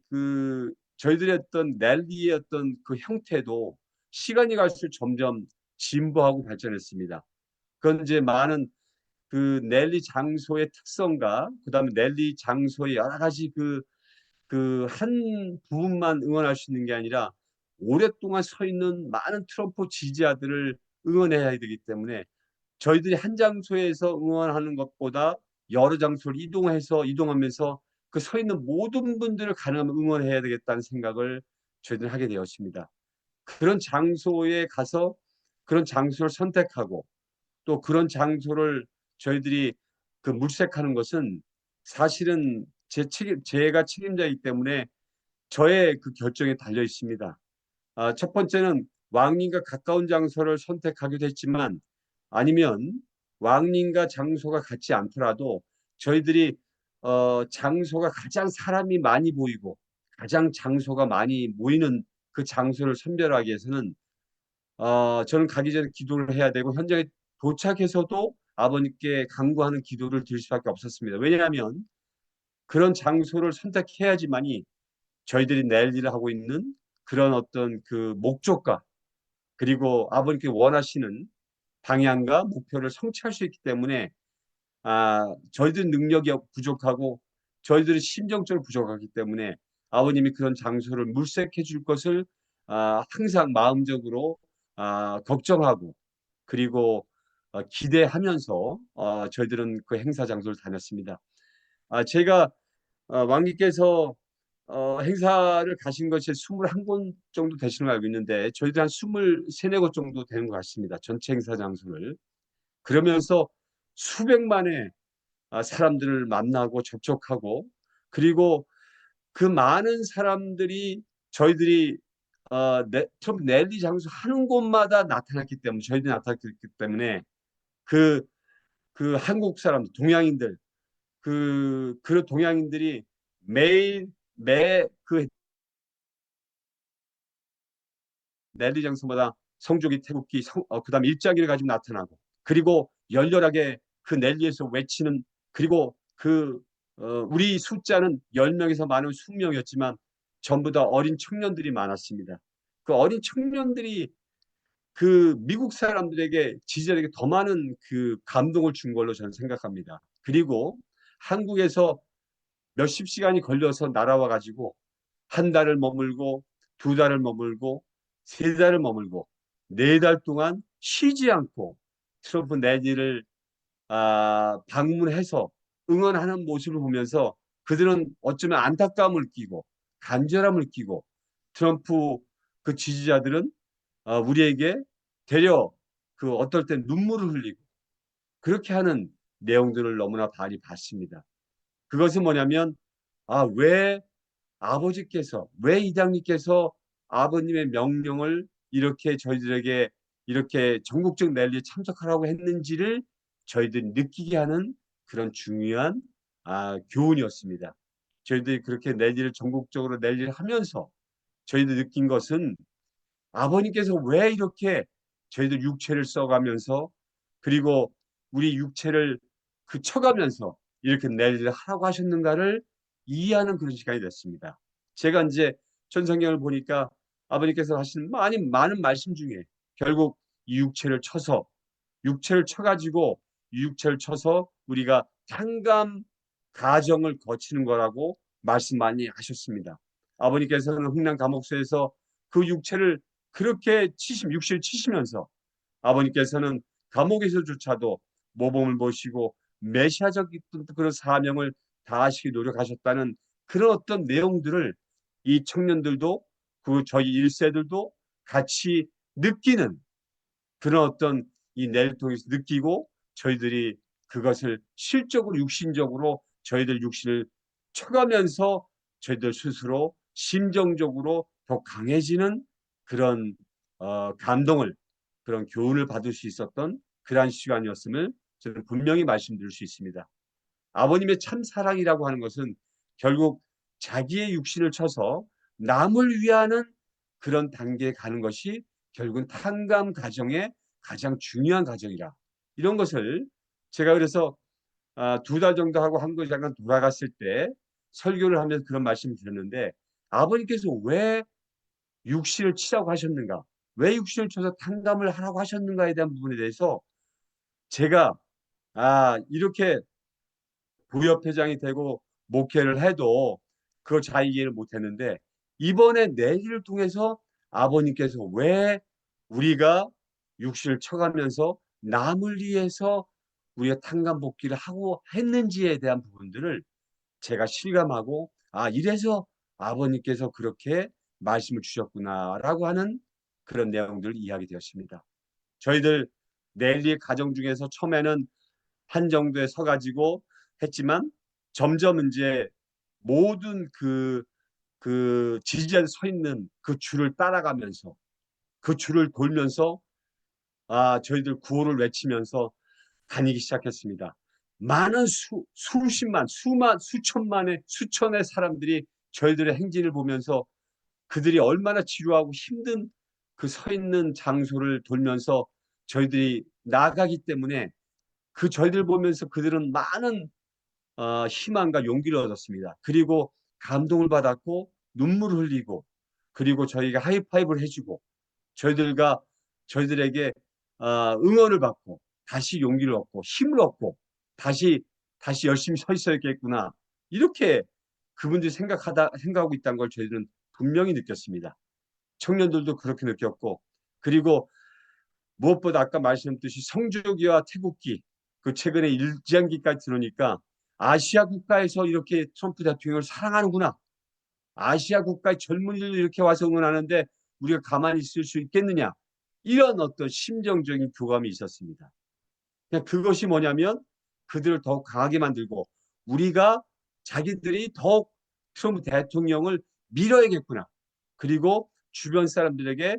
어떤 랠리의 어떤 그 형태도 시간이 갈수록 점점 진보하고 발전했습니다. 그건 이제 많은 그 랠리 장소의 특성과 그다음에 랠리 장소의 여러 가지 그 한 부분만 응원할 수 있는 게 아니라 오랫동안 서 있는 많은 트럼프 지지자들을 응원해야 되기 때문에 저희들이 한 장소에서 응원하는 것보다 여러 장소를 이동하면서 그 서 있는 모든 분들을 가능하면 응원해야 되겠다는 생각을 저희들이 하게 되었습니다. 그런 장소에 가서 그런 장소를 선택하고 또 그런 장소를 저희들이 그 물색하는 것은 사실은 제가 책임자이기 때문에 저의 그 결정에 달려 있습니다. 첫 번째는 왕님과 가까운 장소를 선택하기도 했지만 아니면 왕님과 장소가 같지 않더라도 저희들이 장소가 가장 사람이 많이 보이고 가장 장소가 많이 모이는 그 장소를 선별하기 위해서는 저는 가기 전에 기도를 해야 되고 현장에 도착해서도 아버님께 간구하는 기도를 드릴 수밖에 없었습니다. 왜냐하면 그런 장소를 선택해야지만이 저희들이 내일 일을 하고 있는 그런 어떤 그 목적과 그리고 아버님께 원하시는 방향과 목표를 성취할 수 있기 때문에 저희들 능력이 부족하고 저희들이 심정적으로 부족하기 때문에 아버님이 그런 장소를 물색해 줄 것을 항상 마음적으로 걱정하고 그리고 기대하면서 저희들은 그 행사 장소를 다녔습니다. 제가 왕님께서 행사를 가신 것이 21곳 정도 되시는 걸 알고 있는데 저희들 한 23, 4곳 정도 되는 것 같습니다. 전체 행사 장소를. 그러면서 수백만의 사람들을 만나고 접촉하고 그리고 그 많은 사람들이 저희들이 트럼프 랠리 장소 하는 곳마다 나타났기 때문에 저희들이 나타났기 때문에 그, 그 한국 사람들, 동양인들 그 동양인들이 매일 매 랠리 장소마다 성조기, 태국기, 그다음 일자기를 가지고 나타나고 그리고 열렬하게 그 랠리에서 외치는 그리고 우리 숫자는 10명에서 많은 20명이었지만 전부 다 어린 청년들이 많았습니다. 그 어린 청년들이 그 미국 사람들에게 지지자들에게 더 많은 그 감동을 준 걸로 저는 생각합니다. 그리고 한국에서 몇십 시간이 걸려서 날아와 가지고 한 달을 머물고 두 달을 머물고 세 달을 머물고 4달 동안 쉬지 않고 트럼프 내지를 방문해서 응원하는 모습을 보면서 그들은 어쩌면 안타까움을 느끼고 간절함을 느끼고 트럼프 그 지지자들은 우리에게 되려 그 어떨 땐 눈물을 흘리고 그렇게 하는 내용들을 너무나 많이 봤습니다. 그것은 뭐냐면 왜 아버지께서 왜 이장님께서 아버님의 명령을 이렇게 저희들에게 이렇게 전국적 랠리에 참석하라고 했는지를 저희들이 느끼게 하는 그런 중요한 교훈이었습니다. 저희들이 그렇게 랠리를 전국적으로 랠리를 하면서 저희들이 느낀 것은 아버님께서 왜 이렇게 저희들 육체를 써가면서 그리고 우리 육체를 쳐가면서 이렇게 랠리를 하라고 하셨는가를 이해하는 그런 시간이 됐습니다. 제가 이제 전성경을 보니까 아버님께서 하신 많은 말씀 중에 결국 이 육체를 쳐가지고 이 육체를 쳐서 우리가 탕감 가정을 거치는 거라고 말씀 많이 하셨습니다. 아버님께서는 흥남 감옥소에서 그 육체를 그렇게 육신을 치시면서 아버님께서는 감옥에서조차도 모범을 보시고 메시아적 그런 사명을 다하시기 노력하셨다는 그런 어떤 내용들을 이 청년들도 저희 1세들도 같이 느끼는 그런 어떤 이 내를 통해서 느끼고 저희들이 그것을 실적으로 육신적으로 저희들 육신을 쳐가면서 저희들 스스로 심정적으로 더 강해지는 그런 감동을 그런 교훈을 받을 수 있었던 그러한 시간이었음을 저는 분명히 말씀드릴 수 있습니다. 아버님의 참 사랑이라고 하는 것은 결국 자기의 육신을 쳐서 남을 위하는 그런 단계에 가는 것이 결국은 탕감 가정의 가장 중요한 가정이라 이런 것을 제가 그래서 2달 정도 하고 한국 잠깐 돌아갔을 때 설교를 하면서 그런 말씀을 드렸는데 아버님께서 왜 육신을 치라고 하셨는가 왜 육신을 쳐서 탕감을 하라고 하셨는가에 대한 부분에 대해서 제가 이렇게 부협회장이 되고 목회를 해도 그걸 잘 이해를 못했는데 이번에 내기를 통해서 아버님께서 왜 우리가 육신을 쳐가면서 남을 위해서 우리가 탕감복귀를 하고 했는지에 대한 부분들을 제가 실감하고 이래서 아버님께서 그렇게 말씀을 주셨구나라고 하는 그런 내용들을 이해하게 되었습니다. 저희들 넬리의 가정 중에서 처음에는 한 정도에 서가지고 했지만 점점 이제 모든 그 지지자들 서 있는 그 줄을 따라가면서 그 줄을 돌면서 저희들 구호를 외치면서 다니기 시작했습니다. 많은 수천의 사람들이 저희들의 행진을 보면서 그들이 얼마나 지루하고 힘든 그 서 있는 장소를 돌면서 저희들이 나아가기 때문에 그 저희들 보면서 그들은 많은 희망과 용기를 얻었습니다. 그리고 감동을 받았고 눈물을 흘리고 그리고 저희가 하이파이브를 해주고 저희들에게 응원을 받고 다시 용기를 얻고 힘을 얻고 다시 열심히 서 있어야겠구나. 이렇게 그분들이 생각하고 있다는 걸 저희들은 분명히 느꼈습니다. 청년들도 그렇게 느꼈고, 그리고 무엇보다 아까 말씀드렸듯이 성조기와 태국기, 그 최근에 일지한기까지 들으니까 아시아 국가에서 이렇게 트럼프 대통령을 사랑하는구나. 아시아 국가의 젊은이들도 이렇게 와서 응원하는데 우리가 가만히 있을 수 있겠느냐. 이런 어떤 심정적인 교감이 있었습니다. 그냥 그것이 뭐냐면 그들을 더욱 강하게 만들고 우리가 자기들이 더욱 트럼프 대통령을 밀어야겠구나. 그리고 주변 사람들에게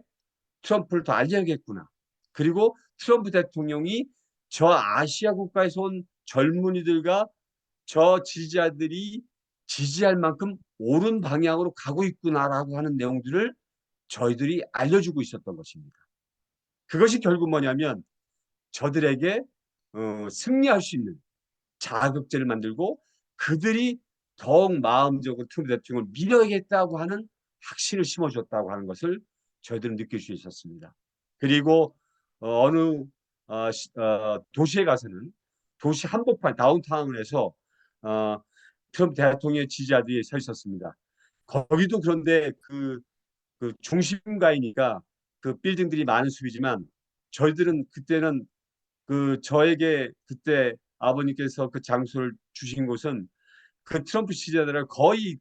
트럼프를 더 알려야겠구나. 그리고 트럼프 대통령이 저 아시아 국가에서 온 젊은이들과 저 지지자들이 지지할 만큼 옳은 방향으로 가고 있구나라고 하는 내용들을 저희들이 알려주고 있었던 것입니다. 그것이 결국 뭐냐면 저들에게 승리할 수 있는 자극제를 만들고 그들이 더욱 마음적으로 트럼프 대통령을 밀어야겠다고 하는 확신을 심어줬다고 하는 것을 저희들은 느낄 수 있었습니다. 그리고 어느 도시에 가서는 도시 한복판 다운타운에서 트럼프 대통령의 지지자들이 서 있었습니다. 거기도 그런데 그 중심가이니까 그 빌딩들이 많은 숲이지만 저희들은 그때는 저에게 그때 아버님께서 그 장소를 주신 곳은 그 트럼프 지지자들을 거의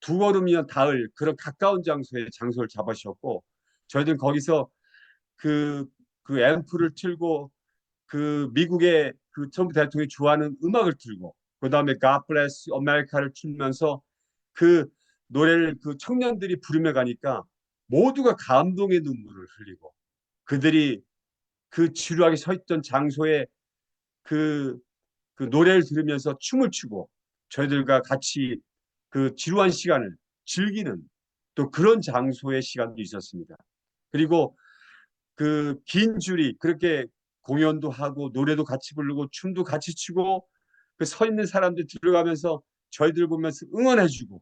두 걸음이면 닿을 그런 가까운 장소에 장소를 잡으셨고 저희들은 거기서 그 앰프를 틀고 그 미국의 그 트럼프 대통령이 좋아하는 음악을 틀고 그 다음에 God Bless America를 틀면서 그 노래를 그 청년들이 부르며 가니까 모두가 감동의 눈물을 흘리고 그들이 그 지루하게 서 있던 장소에 그 노래를 들으면서 춤을 추고 저희들과 같이 그 지루한 시간을 즐기는 또 그런 장소의 시간도 있었습니다. 그리고 그 긴 줄이 그렇게 공연도 하고 노래도 같이 부르고 춤도 같이 추고 그 서 있는 사람들 들어가면서 저희들 보면서 응원해주고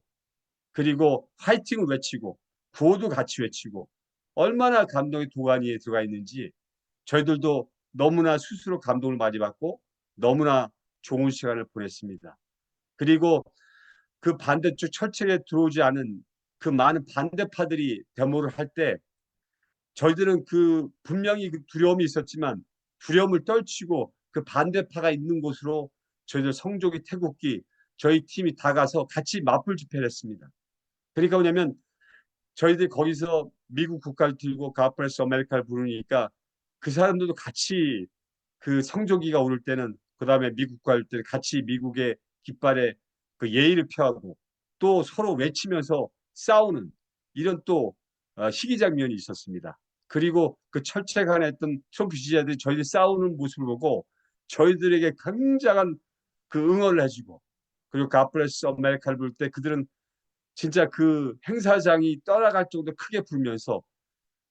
그리고 화이팅을 외치고 구호도 같이 외치고 얼마나 감동의 도가니에 들어가 있는지 저희들도 너무나 스스로 감동을 많이 받고 너무나 좋은 시간을 보냈습니다. 그리고 그 반대쪽 철책에 들어오지 않은 그 많은 반대파들이 데모를 할 때 저희들은 분명히 그 두려움이 있었지만 두려움을 떨치고 그 반대파가 있는 곳으로 저희들 성조기 태국기 저희 팀이 다 가서 같이 맞불 집회를 했습니다. 그러니까 뭐냐면 저희들이 거기서 미국 국가를 들고 God Bless America를 부르니까 그 사람들도 같이 그 성조기가 오를 때는 그 다음에 미국과 할 때는 같이 미국의 깃발에 그 예의를 표하고 또 서로 외치면서 싸우는 이런 또 희귀 장면이 있었습니다. 그리고 그 철책안에 있던 트럼프 지지자들이 저희들 싸우는 모습을 보고 저희들에게 굉장한 그 응원을 해주고 그리고 God Bless America를 부를 때 그들은 진짜 그 행사장이 떠나갈 정도 크게 부르면서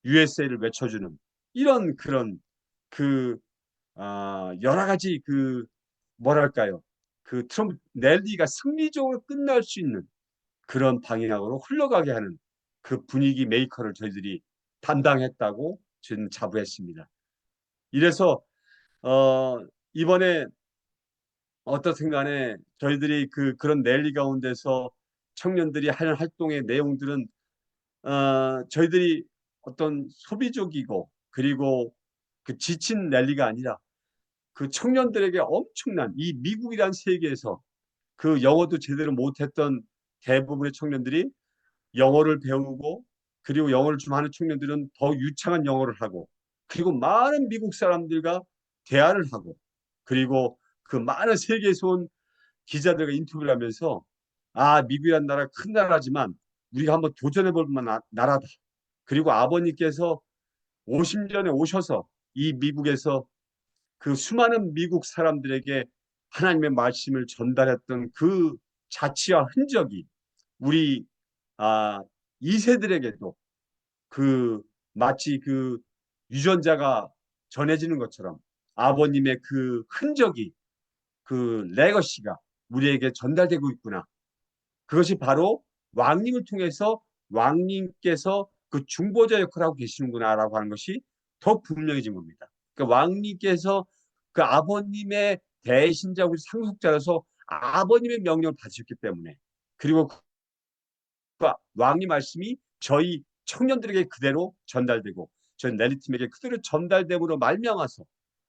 USA를 외쳐주는 이런 그런 여러 가지 뭐랄까요 그 트럼프 랠리가 승리적으로 끝날 수 있는 그런 방향으로 흘러가게 하는 그 분위기 메이커를 저희들이 담당했다고 저는 자부했습니다. 이래서 이번에 어떻든 간에 저희들이 그런 랠리 가운데서 청년들이 하는 활동의 내용들은 저희들이 어떤 소비적이고 그리고 그 지친 랠리가 아니라 그 청년들에게 엄청난 이 미국이란 세계에서 그 영어도 제대로 못했던 대부분의 청년들이 영어를 배우고 그리고 영어를 좀 하는 청년들은 더 유창한 영어를 하고 그리고 많은 미국 사람들과 대화를 하고 그리고 그 많은 세계에서 온 기자들과 인터뷰를 하면서 미국이란 나라 큰 나라지만 우리가 한번 도전해볼 만한 나라다. 그리고 아버님께서 50년에 오셔서 이 미국에서 그 수많은 미국 사람들에게 하나님의 말씀을 전달했던 그 자취와 흔적이 우리 2세들에게도 마치 유전자가 전해지는 것처럼 아버님의 그 흔적이 그 레거시가 우리에게 전달되고 있구나. 그것이 바로 왕님을 통해서 왕님께서 그 중보자 역할을 하고 계시는구나라고 하는 것이 더 분명해진 겁니다. 그러니까 왕님께서 그 아버님의 대신자, 우리 상속자라서 아버님의 명령을 받으셨기 때문에, 그리고 그 왕님 말씀이 저희 청년들에게 그대로 전달되고 저희 넬리팀에게 그대로 전달됨으로 말미암아서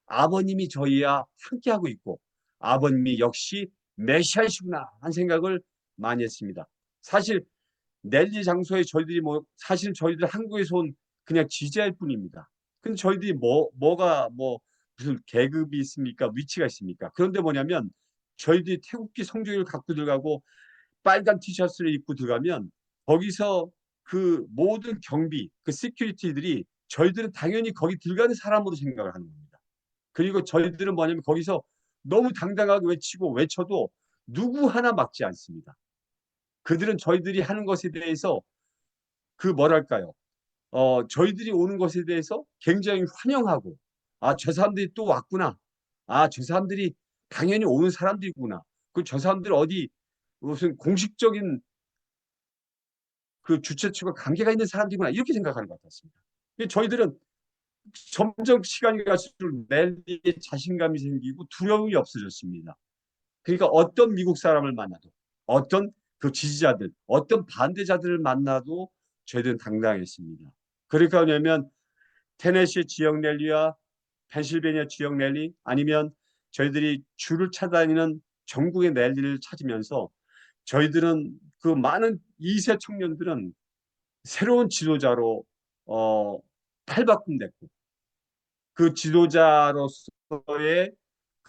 아버님이 저희와 함께하고 있고 아버님이 역시 메시아이시구나 한 생각을 많이 했습니다. 사실 넬리 장소에 저희들이 사실은 저희들 한국에서 온 그냥 지지할 뿐입니다. 근데 저희들이 뭐가 무슨 계급이 있습니까? 위치가 있습니까? 그런데 뭐냐면 저희들이 태국기 성조기를 갖고 들어가고 빨간 티셔츠를 입고 들어가면 거기서 그 모든 경비, 그 시큐리티들이 저희들은 당연히 거기 들어가는 사람으로 생각을 하는 겁니다. 그리고 저희들은 뭐냐면 거기서 너무 당당하게 외치고 외쳐도 누구 하나 막지 않습니다. 그들은 저희들이 하는 것에 대해서 그 뭐랄까요? 저희들이 오는 것에 대해서 굉장히 환영하고, 아, 저 사람들이 또 왔구나. 아, 저 사람들이 당연히 오는 사람들이구나. 그 저 사람들 어디 무슨 공식적인 그 주최 측과 관계가 있는 사람들이구나. 이렇게 생각하는 것 같았습니다. 저희들은 점점 시간이 갈수록 넬리에 자신감이 생기고 두려움이 없어졌습니다. 그러니까 어떤 미국 사람을 만나도 어떤 그 지지자들, 어떤 반대자들을 만나도 저희들은 당당했습니다. 그러니까 왜냐하면 테네시 지역 랠리와 펜실베니아 지역 랠리 아니면 저희들이 줄을 찾아다니는 전국의 랠리를 찾으면서 저희들은 그 많은 2세 청년들은 새로운 지도자로 탈바꿈됐고 그 지도자로서의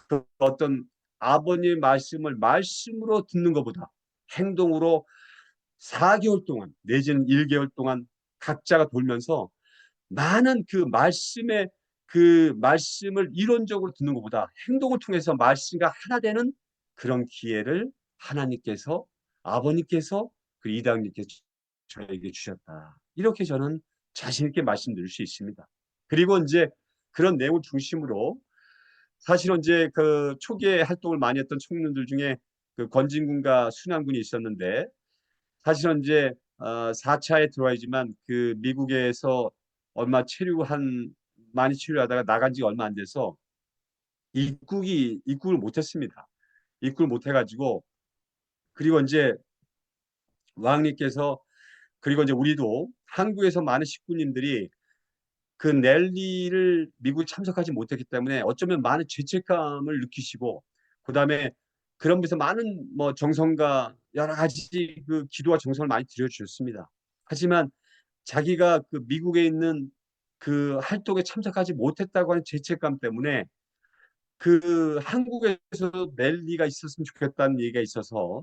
그 어떤 아버님의 말씀을 말씀으로 듣는 것보다 행동으로 4개월 동안 내지는 1개월 동안 각자가 돌면서 많은 그 말씀을 이론적으로 듣는 것보다 행동을 통해서 말씀과 하나 되는 그런 기회를 하나님께서 아버님께서 그 이당님께서 저에게 주셨다. 이렇게 저는 자신 있게 말씀드릴 수 있습니다. 그리고 이제 그런 내용을 중심으로 사실은 이제 그 초기에 활동을 많이 했던 청년들 중에 그 권진군과 순환군이 있었는데 사실은 이제 4차에 들어와야지만 그 미국에서 얼마 많이 체류하다가 나간 지 얼마 안 돼서 입국을 못했습니다. 입국을 못해가지고 그리고 이제 왕님께서 그리고 이제 우리도 한국에서 많은 식구님들이 그 랠리를 미국에 참석하지 못했기 때문에 어쩌면 많은 죄책감을 느끼시고 그다음에 그런 데서 많은 정성과 여러 가지 그 기도와 정성을 많이 들여주셨습니다. 하지만 자기가 그 미국에 있는 그 활동에 참석하지 못했다고 하는 죄책감 때문에 그 한국에서 랠리가 있었으면 좋겠다는 얘기가 있어서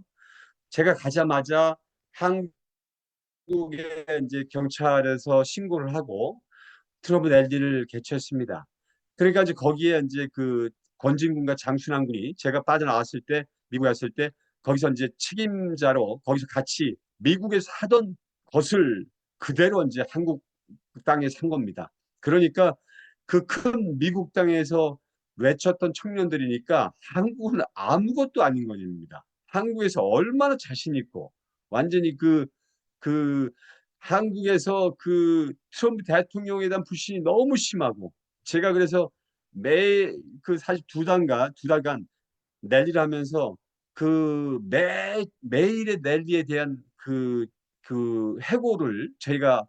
제가 가자마자 한국에 이제 경찰에서 신고를 하고 트러블 랠리를 개최했습니다. 그러니까 이제 거기에 이제 그 권진군과 장순환군이 제가 빠져나왔을 때 미국에 왔을 때 거기서 이제 책임자로 거기서 같이 미국에서 하던 것을 그대로 이제 한국 땅에 산 겁니다. 그러니까 그 큰 미국 땅에서 외쳤던 청년들이니까 한국은 아무것도 아닌 것입니다. 한국에서 얼마나 자신 있고 완전히 그 한국에서 그 트럼프 대통령에 대한 불신이 너무 심하고 제가 그래서 사실 두 달간 랠리를 하면서 그 매일의 랠리에 대한 그 해고를 제가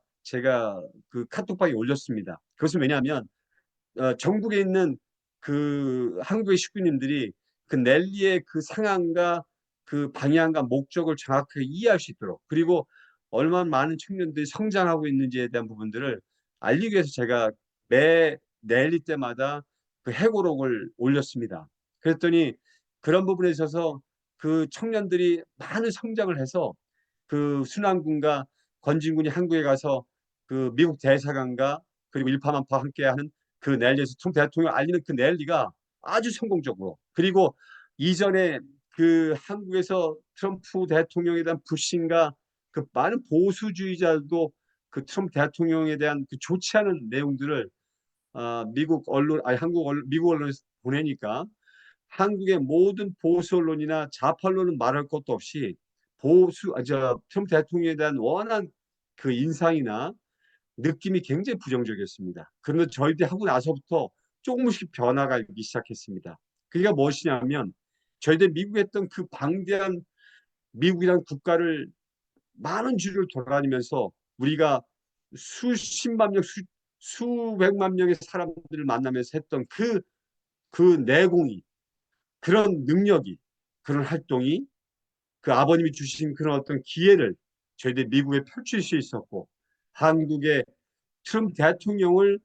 그 카톡방에 올렸습니다. 그것은 왜냐하면 전국에 있는 그 한국의 식구님들이 그 랠리의 그 상황과 그 방향과 목적을 정확하게 이해할 수 있도록 그리고 얼마나 많은 청년들이 성장하고 있는지에 대한 부분들을 알리기 위해서 제가 매 랠리 때마다 그 해고록을 올렸습니다. 그랬더니 그런 부분에 있어서 그 청년들이 많은 성장을 해서 그 순환군과 권진군이 한국에 가서 그 미국 대사관과 그리고 일파만파 함께하는 그 랠리에서 트럼프 대통령을 알리는 그 랠리가 아주 성공적으로 그리고 이전에 그 한국에서 트럼프 대통령에 대한 불신과 그 많은 보수주의자들도 그 트럼프 대통령에 대한 그 좋지 않은 내용들을 미국 언론에서 보내니까 한국의 모든 보수 언론이나 좌파 언론은 말할 것도 없이 트럼프 대통령에 대한 워낙 그 인상이나 느낌이 굉장히 부정적이었습니다. 그런데 저희들이 하고 나서부터 조금씩 변화가 있기 시작했습니다. 그게 무엇이냐면 저희들 미국에 했던 그 방대한 미국이라는 국가를 많은 주를 돌아다니면서 우리가 수십만 명, 수백만 명의 사람들을 만나면서 했던 그 내공이, 그런 능력이, 그런 활동이, 그 아버님이 주신 그런 어떤 기회를 저희들이 미국에 펼칠 수 있었고, 한국의 트럼프 대통령을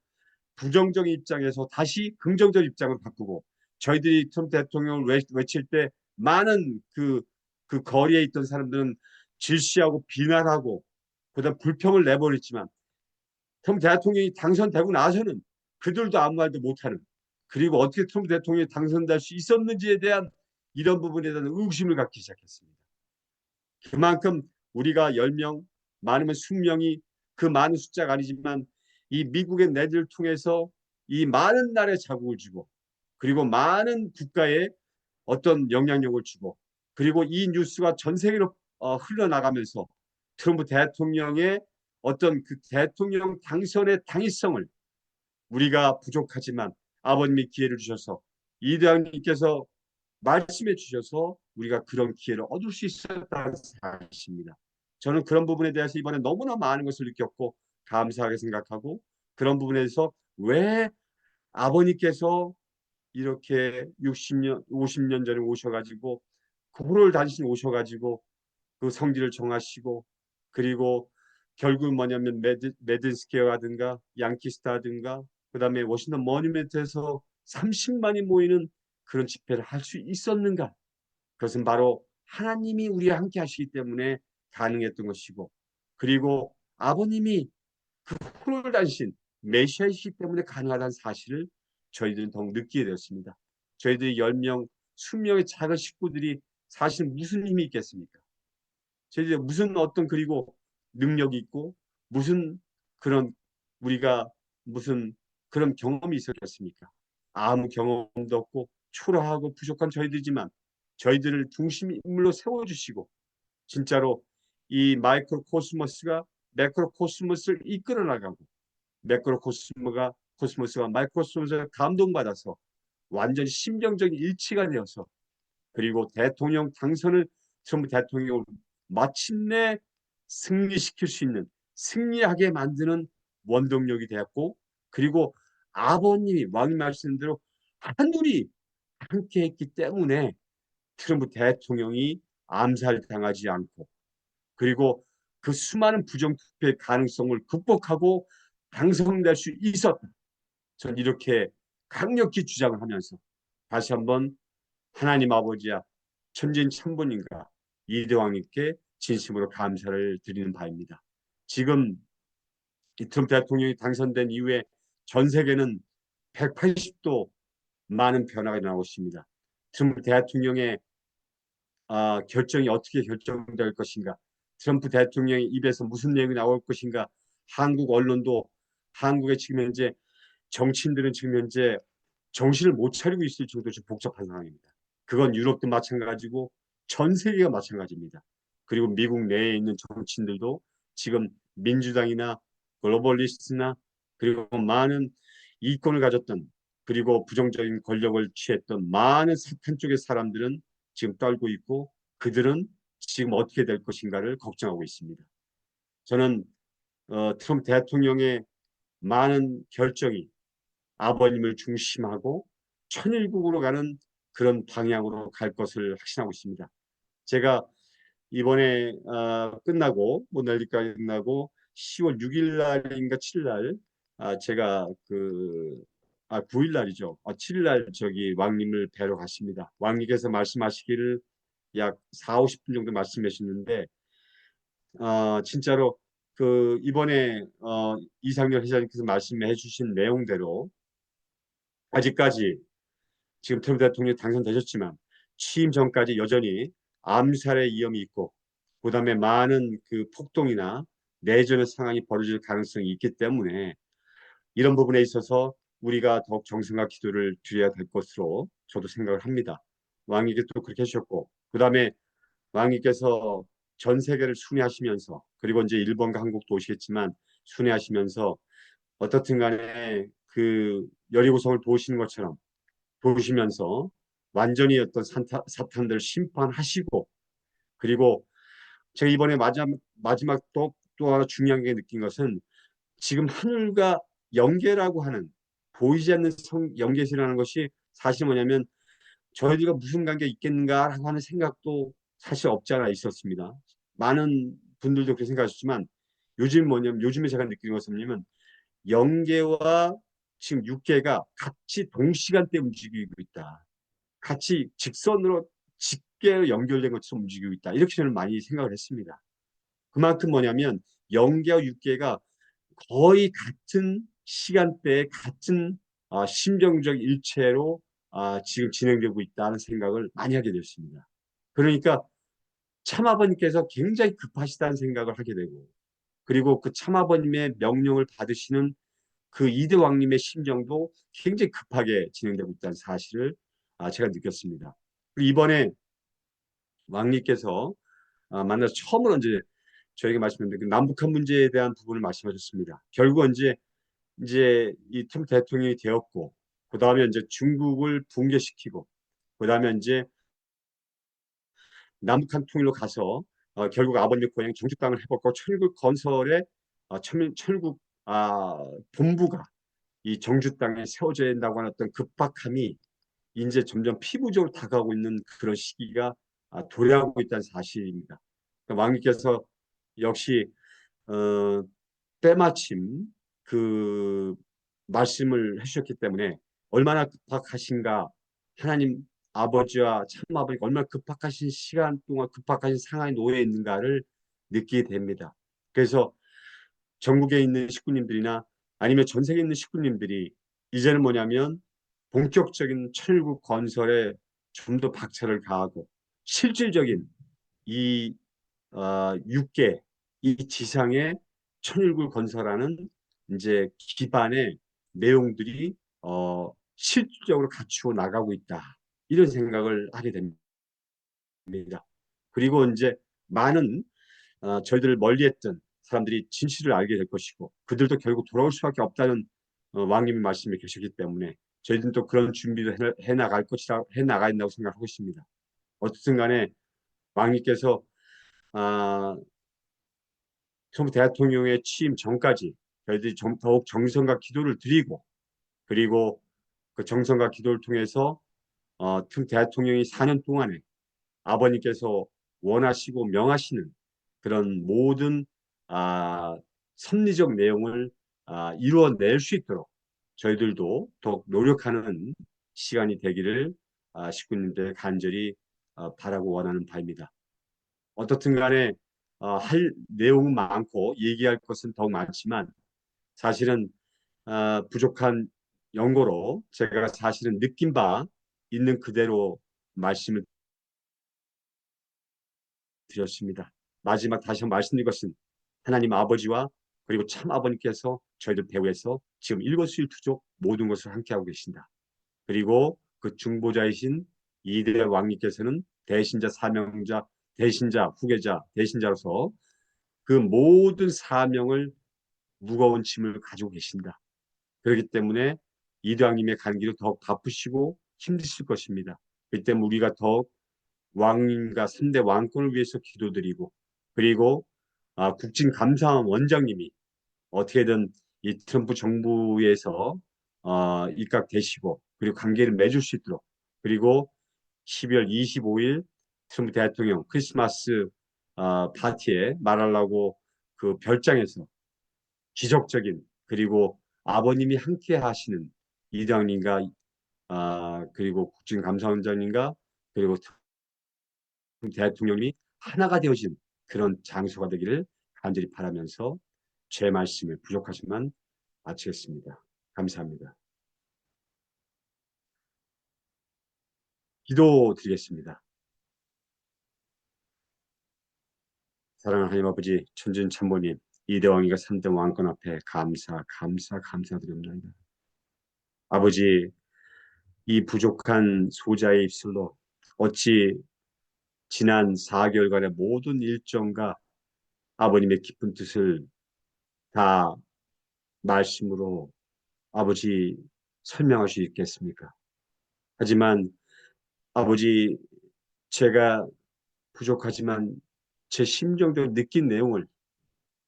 부정적인 입장에서 다시 긍정적 입장을 바꾸고, 저희들이 트럼프 대통령을 외칠 때 많은 그 거리에 있던 사람들은 질시하고 비난하고 그다음 불평을 내버렸지만, 트럼프 대통령이 당선되고 나서는 그들도 아무 말도 못하는, 그리고 어떻게 트럼프 대통령이 당선될 수 있었는지에 대한 이런 부분에 대한 의구심을 갖기 시작했습니다. 그만큼 우리가 10명, 많으면 20명이, 그 많은 숫자가 아니지만 이 미국의 내들을 통해서 이 많은 나라에 자국을 주고, 그리고 많은 국가에 어떤 영향력을 주고, 그리고 이 뉴스가 전 세계로 흘러나가면서 트럼프 대통령의 어떤 그 대통령 당선의 당위성을, 우리가 부족하지만 아버님이 기회를 주셔서, 이대왕님께서 말씀해 주셔서 우리가 그런 기회를 얻을 수 있었다는 사실입니다. 저는 그런 부분에 대해서 이번에 너무나 많은 것을 느꼈고 감사하게 생각하고, 그런 부분에서 왜 아버님께서 이렇게 60년, 50년 전에 오셔가지고 구로를 다니신 오셔가지고 그 성지를 정하시고, 그리고 결국 뭐냐면 매든스퀘어라든가 양키스타든가 그다음에 워싱턴 모뉴멘트에서 30만이 모이는 그런 집회를 할 수 있었는가? 그것은 바로 하나님이 우리와 함께 하시기 때문에 가능했던 것이고, 그리고 아버님이 그 프로를 다니신 메시아이시기 때문에 가능하다는 사실을 저희들은 더욱 느끼게 되었습니다. 저희들이 10명, 20명의 작은 식구들이 사실 무슨 힘이 있겠습니까? 저희들이 무슨 어떤, 그리고 능력이 있고 무슨 그런, 우리가 무슨 그런 경험이 있었겠습니까? 아무 경험도 없고 초라하고 부족한 저희들이지만 저희들을 중심 인물로 세워주시고, 진짜로 이 마이크로코스모스가 매크로코스모스를 이끌어 나가고, 매크로코스모스가 마이크로코스모스에 감동받아서 완전히 심정적인 일치가 되어서, 그리고 대통령 당선을 트럼프 대통령을 마침내 승리시킬 수 있는, 승리하게 만드는 원동력이 되었고, 그리고 아버님이 왕이 말씀대로 하늘이 함께 했기 때문에 트럼프 대통령이 암살당하지 않고, 그리고 그 수많은 부정투표의 가능성을 극복하고 당선될 수 있었다. 전 이렇게 강력히 주장을 하면서 다시 한번 하나님 아버지야 천진 천부님과 이대왕님께 진심으로 감사를 드리는 바입니다. 지금 이 트럼프 대통령이 당선된 이후에 전 세계는 180도 많은 변화가 일어나고 있습니다. 트럼프 대통령의 결정이 어떻게 결정될 것인가, 트럼프 대통령의 입에서 무슨 내용이 나올 것인가, 한국 언론도, 한국의 지금 현재 정치인들은 지금 현재 정신을 못 차리고 있을 정도로 복잡한 상황입니다. 그건 유럽도 마찬가지고 전 세계가 마찬가지입니다. 그리고 미국 내에 있는 정치인들도 지금 민주당이나 글로벌리스트나 그리고 많은 이권을 가졌던, 그리고 부정적인 권력을 취했던 많은 사탄 쪽의 사람들은 지금 떨고 있고, 그들은 지금 어떻게 될 것인가를 걱정하고 있습니다. 저는 트럼프 대통령의 많은 결정이 아버님을 중심하고 천일국으로 가는 그런 방향으로 갈 것을 확신하고 있습니다. 제가 이번에 끝나고, 모날리가 끝나고 10월 6일 날인가 7일 날, 제가 9일 날이죠. 7일 날 저기 왕님을 뵈러 갔습니다. 왕님께서 말씀하시기를 약 4, 50분 정도 말씀하셨는데, 진짜로 그 이번에 이상열 회장님께서 말씀해 주신 내용대로 아직까지 지금 트럼프 대통령이 당선되셨지만 취임 전까지 여전히 암살의 위험이 있고, 그다음에 많은 그 폭동이나 내전의 상황이 벌어질 가능성이 있기 때문에 이런 부분에 있어서 우리가 더욱 정성과 기도를 드려야 될 것으로 저도 생각을 합니다. 왕님께서 또 그렇게 하셨고, 그다음에 왕님께서 전 세계를 순회하시면서, 그리고 이제 일본과 한국도 오시겠지만 순회하시면서 어떻든 간에 그 여리고성을 도우시는 것처럼 도우시면서 완전히 어떤 사탄들을 심판하시고, 그리고 제가 이번에 마지막 또 하나 중요한 게 느낀 것은 지금 하늘과 영계라고 하는 보이지 않는 영계시라는 것이 사실 뭐냐면 저희들과 무슨 관계 있겠는가라고 하는 생각도 사실 없지 않아 있었습니다. 많은 분들도 그렇게 생각하셨지만 요즘에 제가 느끼는 것은 뭐냐면 영계와 지금 육계가 같이 동시간대에 움직이고 있다. 같이 직선으로 직계로 연결된 것처럼 움직이고 있다. 이렇게 저는 많이 생각을 했습니다. 그만큼 뭐냐면 영계와 육계가 거의 같은 시간대에 같은 심정적 일체로 지금 진행되고 있다는 생각을 많이 하게 됐습니다. 그러니까 참아버님께서 굉장히 급하시다는 생각을 하게 되고, 그리고 그 참아버님의 명령을 받으시는 그 이대 왕님의 심정도 굉장히 급하게 진행되고 있다는 사실을 제가 느꼈습니다. 그리고 이번에 왕님께서 만나서 처음으로 이제 저에게 말씀드린 그 남북한 문제에 대한 부분을 말씀하셨습니다. 결국은 이제 이 트럼프 대통령이 되었고, 그 다음에 이제 중국을 붕괴시키고, 그 다음에 이제 남북한 통일로 가서 결국 아버님의 고향 정주땅을 해먹고 천국 건설의 천국 본부가 이 정주 땅에 세워져야 된다고 하는 어떤 급박함이 이제 점점 피부적으로 다가오고 있는 그런 시기가 도래하고 있다는 사실입니다. 그러니까 왕님께서 역시 어, 때마침 그 말씀을 해주셨기 때문에 얼마나 급박하신가, 하나님 아버지와 참아버지가 얼마나 급박하신 시간 동안 급박하신 상황에 놓여 있는가를 느끼게 됩니다. 그래서 전국에 있는 식구님들이나 아니면 전 세계에 있는 식구님들이 이제는 뭐냐면 본격적인 천일국 건설에 좀 더 박차를 가하고 실질적인 이 6개 이 지상의 천일국 건설하는 이제 기반의 내용들이 실질적으로 갖추어 나가고 있다. 이런 생각을 하게 됩니다. 그리고 이제 많은 저희들을 멀리했던 사람들이 진실을 알게 될 것이고 그들도 결국 돌아올 수밖에 없다는 왕님의 말씀이 계시기 때문에 저희들은 또 그런 준비를 해나갈 것이라 해나가야 된다고 생각하고 있습니다. 어쨌든 간에 왕님께서 트럼프 대통령의 취임 전까지 저희들이 더욱 정성과 기도를 드리고, 그리고 그 정성과 기도를 통해서 트럼프 대통령이 4년 동안에 아버님께서 원하시고 명하시는 그런 모든 섭리적 내용을 이루어낼 수 있도록 저희들도 더욱 노력하는 시간이 되기를 식구님들 간절히 바라고 원하는 바입니다. 어떻든 간에 할 내용은 많고 얘기할 것은 더욱 많지만 사실은 부족한 연고로 제가 사실은 느낀 바 있는 그대로 말씀을 드렸습니다. 마지막 다시 한번 말씀드린 것은 하나님 아버지와 그리고 참 아버님께서 저희들 배후에서 지금 일거수일투족 모든 것을 함께하고 계신다. 그리고 그 중보자이신 이대 왕님께서는 대신자, 사명자, 대신자, 후계자, 대신자로서 그 모든 사명을 무거운 짐을 가지고 계신다. 그렇기 때문에 이대왕님의 간 길을 더욱 바쁘시고 힘드실 것입니다. 그렇기 때문에 우리가 더욱 왕님과 3대 왕권을 위해서 기도드리고, 그리고 국진감사원 원장님이 어떻게든 이 트럼프 정부에서 입각되시고 그리고 관계를 맺을 수 있도록, 그리고 12월 25일 트럼프 대통령 크리스마스 파티에 말하려고 그 별장에서 기적적인, 그리고 아버님이 함께 하시는 이대왕님과 그리고 국진감사원장님과 그리고 대통령이 하나가 되어진 그런 장소가 되기를 간절히 바라면서 제 말씀을 부족하지만 마치겠습니다. 감사합니다. 기도드리겠습니다. 사랑하는 하나님 아버지, 천진 참모님, 이대왕이가 3대 왕권 앞에 감사드립니다. 아버지, 이 부족한 소자의 입술로 어찌 지난 4개월간의 모든 일정과 아버님의 깊은 뜻을 다 말씀으로 아버지 설명할 수 있겠습니까? 하지만 아버지, 제가 부족하지만 제 심정적으로 느낀 내용을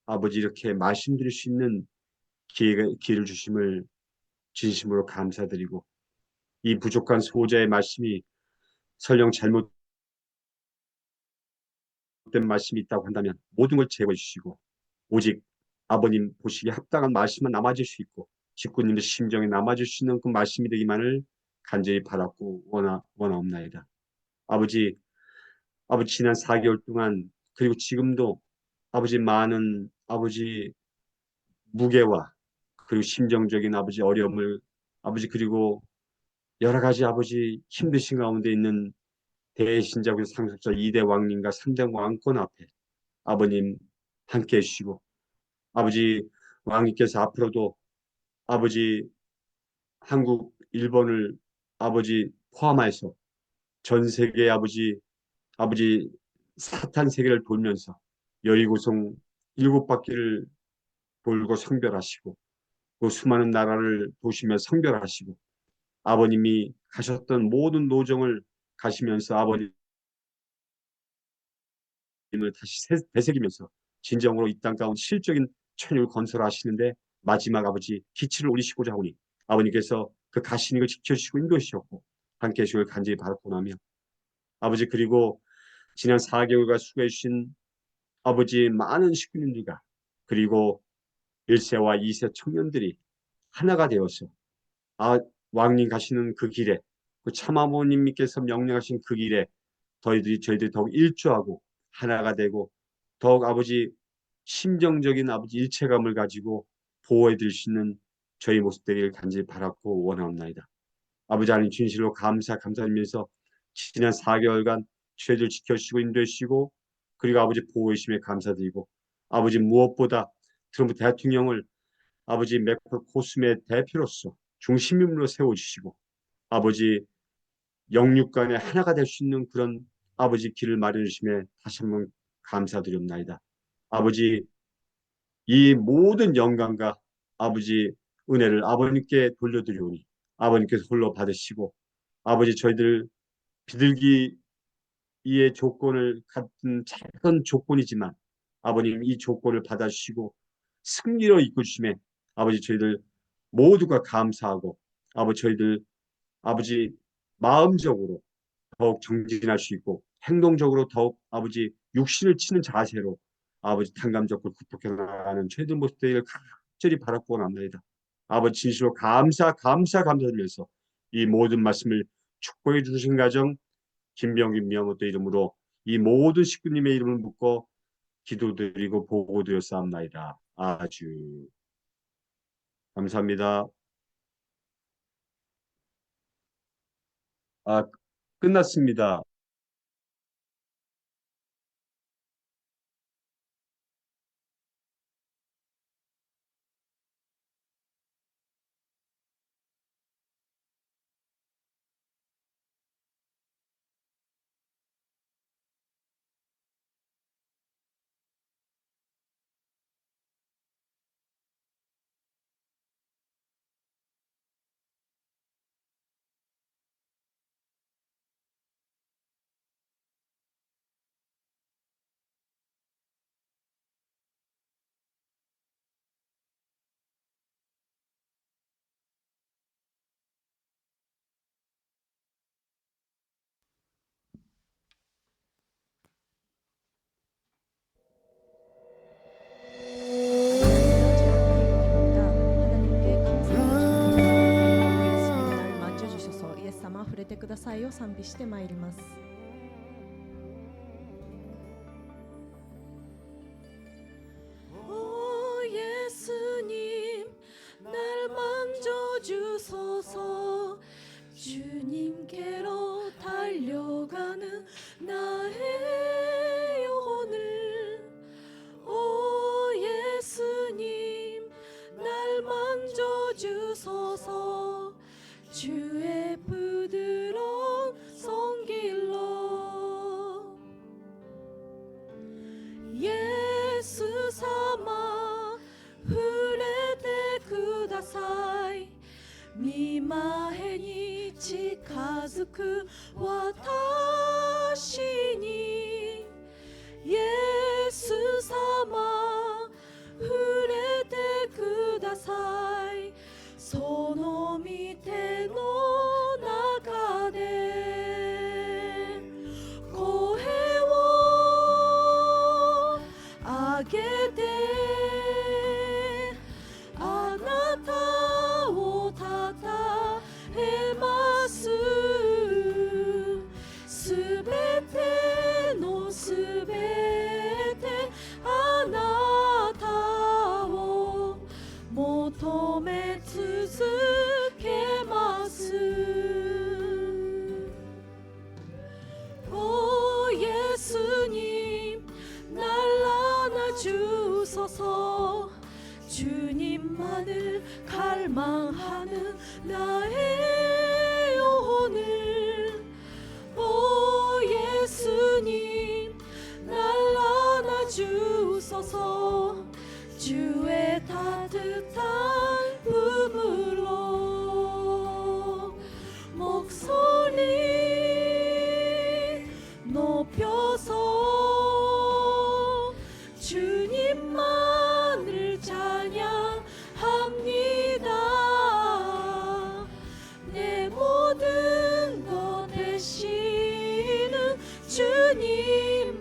아버지 이렇게 말씀드릴 수 있는 기회를 주심을 진심으로 감사드리고, 이 부족한 소자의 말씀이 설령 잘못된 말씀이 있다고 한다면 모든 걸 제거해 주시고, 오직 아버님 보시기에 합당한 말씀만 남아질 수 있고 직구님의 심정에 남아질 수 있는 그 말씀이 되기만을 간절히 바랐고 원하옵나이다. 아버지, 아버지 지난 4개월 동안 그리고 지금도 아버지 많은 아버지 무게와 그리고 심정적인 아버지 어려움을 아버지 그리고 여러 가지 아버지 힘드신 가운데 있는 대신자고 상속자 2대 왕님과 3대 왕권 앞에 아버님 함께 해주시고, 아버지 왕님께서 앞으로도 아버지 한국, 일본을 아버지 포함해서 전 세계 아버지 사탄 세계를 돌면서 여리고성 7바퀴를 돌고 성별하시고 그 수많은 나라를 도시며 성별하시고 아버님이 가셨던 모든 노정을 가시면서 아버님을 다시 되새기면서 진정으로 이 땅 가운데 실적인 천국을 건설하시는데 마지막 아버지 기치를 올리시고자 하오니 아버님께서 그 가시는 걸 지켜주시고 인도하시옵고 함께 해주시길 간절히 바라고 나며, 아버지 그리고 지난 4개월간 수고해 주신 아버지 많은 식구님들과 그리고 1세와 2세 청년들이 하나가 되어서 왕님 가시는 그 길에, 그 참아모님께서 명령하신 그 길에 저희들이 더욱 일조하고 하나가 되고 더욱 아버지 심정적인 아버지 일체감을 가지고 보호해 드릴 수 있는 저희 모습 되기를 간절히 바랐고 원하옵나이다. 아버지 하나님 진실로 감사드리면서 지난 4개월간 죄를 지켜주시고 인도해 주시고 그리고 아버지 보호해 주심에 감사드리고, 아버지 무엇보다 트럼프 대통령을 아버지 맥콜 코스메의 대표로서 중심인물로 세워주시고 아버지 영육 간에 하나가 될 수 있는 그런 아버지 길을 마련해 주심에 다시 한번 감사드리옵나이다. 아버지 이 모든 영광과 아버지 은혜를 아버님께 돌려드리오니 아버님께서 홀로 받으시고, 아버지 저희들 비둘기의 조건을 같은 작은 조건이지만 아버님 이 조건을 받아주시고 승리로 이끌 주심에 아버지 저희들 모두가 감사하고 아버지 저희들 아버지 마음적으로 더욱 정진할 수 있고 행동적으로 더욱 아버지 육신을 치는 자세로 아버지 탄감적으로 극복해 나가는 저희들 모습 되기를 간절히 바라고 원합니다. 아버지 진실로 감사드리면서 이 모든 말씀을 축복해 주신 가정 김병기 미영호도 이름으로 이 모든 식구님의 이름을 묻고 기도드리고 보고드렸사옵나이다. 아주 감사합니다. 끝났습니다.を賛美してまいります。오 예수님 날 만져주소서. 주님께로 달려가는 나의 영혼을. 오 예수님 날 만져주소서. 주의 부드러운 손길로 く私にイエス様触れてください。その御手の中で声を上げてあなたをたたえます。すべてのすべてあなたを求め続けます。오 예수님 날라나 주소서. 주님만을 갈망하는 나의 영혼을 오 예수님 날라나 주소서. 주의 따뜻한 품으로 목소리 높여서 주님만을 찬양합니다. 내 모든 것 되시는 주님만을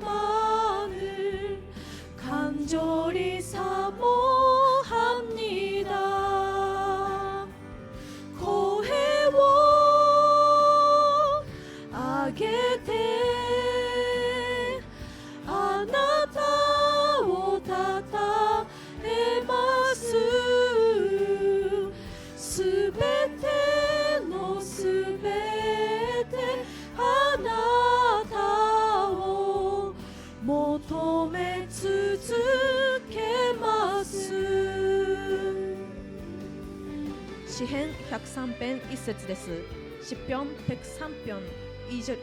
간절히 사모합니다. 고해워 아게테あなたをたたえます。すべてのすべてあなたを求め続けます。詩編103編1節です。詩編103編1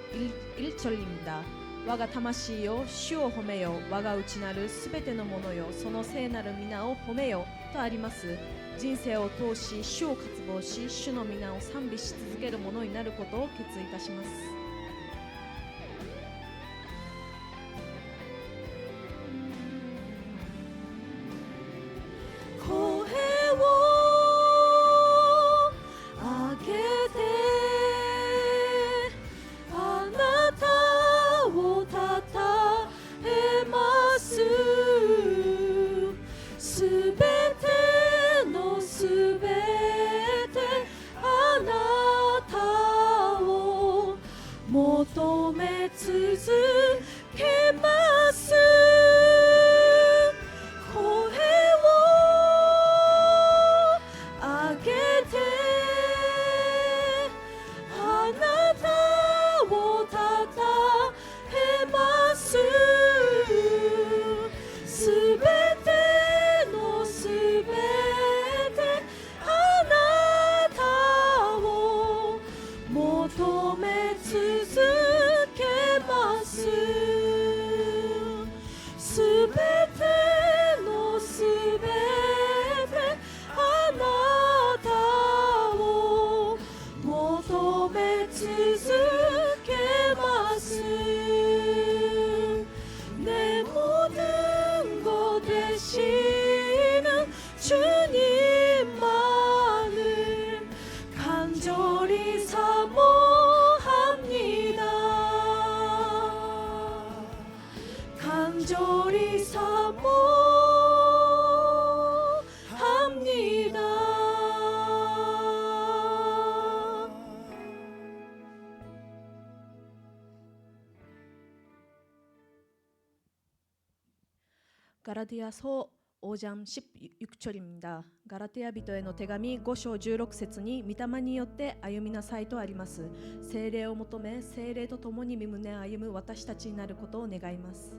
절입니다。我が魂よ主を褒めよ。我が内なるすべてのものよその聖なる皆を褒めよとあります。人生を通し主を渇望し主の皆を賛美し続けるものになることを決意いたします。声を上げてあなたをたたえます。すべてのすべてあなたを求め続けます。声を上げてあなたをたたえます。すべてのすべてあなたを求め続けます。すべてのすべてあなたを求め続けます。내 모든 것 되시는 주님만을 간절히 사모합니다. 간절히 사모합니다. 가라디아서 5장 16절입니다. ガラテヤ人への手紙5章16節に御霊によって歩みなさいとあります。聖霊を求め聖霊と共に身胸を歩む私たちになることを願います。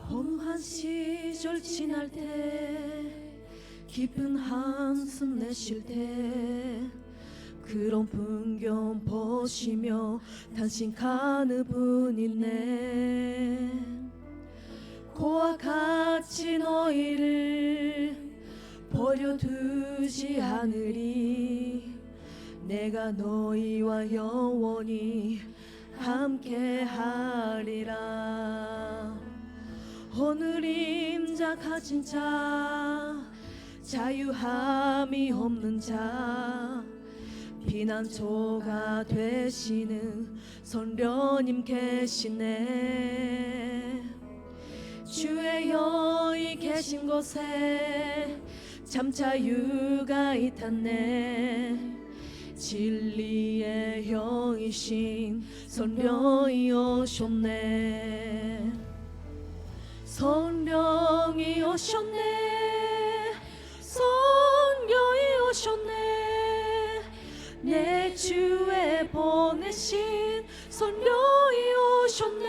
험한 시절 지날 때 깊은 한숨 내쉴 때 그런 풍경 보시며 탄식하는 분 있네. 고와 같이 너희를 버려두지 두지 않으리. 내가 너희와 영원히 함께하리라. 오늘 임자 가진 자, 자유함이 없는 자, 피난처가 되시는 선녀님 계시네. 주의 영이 계신 곳에 참 자유가 있다네. 진리의 영이신 성령이 오셨네. 성령이 오셨네. 성령이 오셨네. 내 주에 보내신 성령이 오셨네.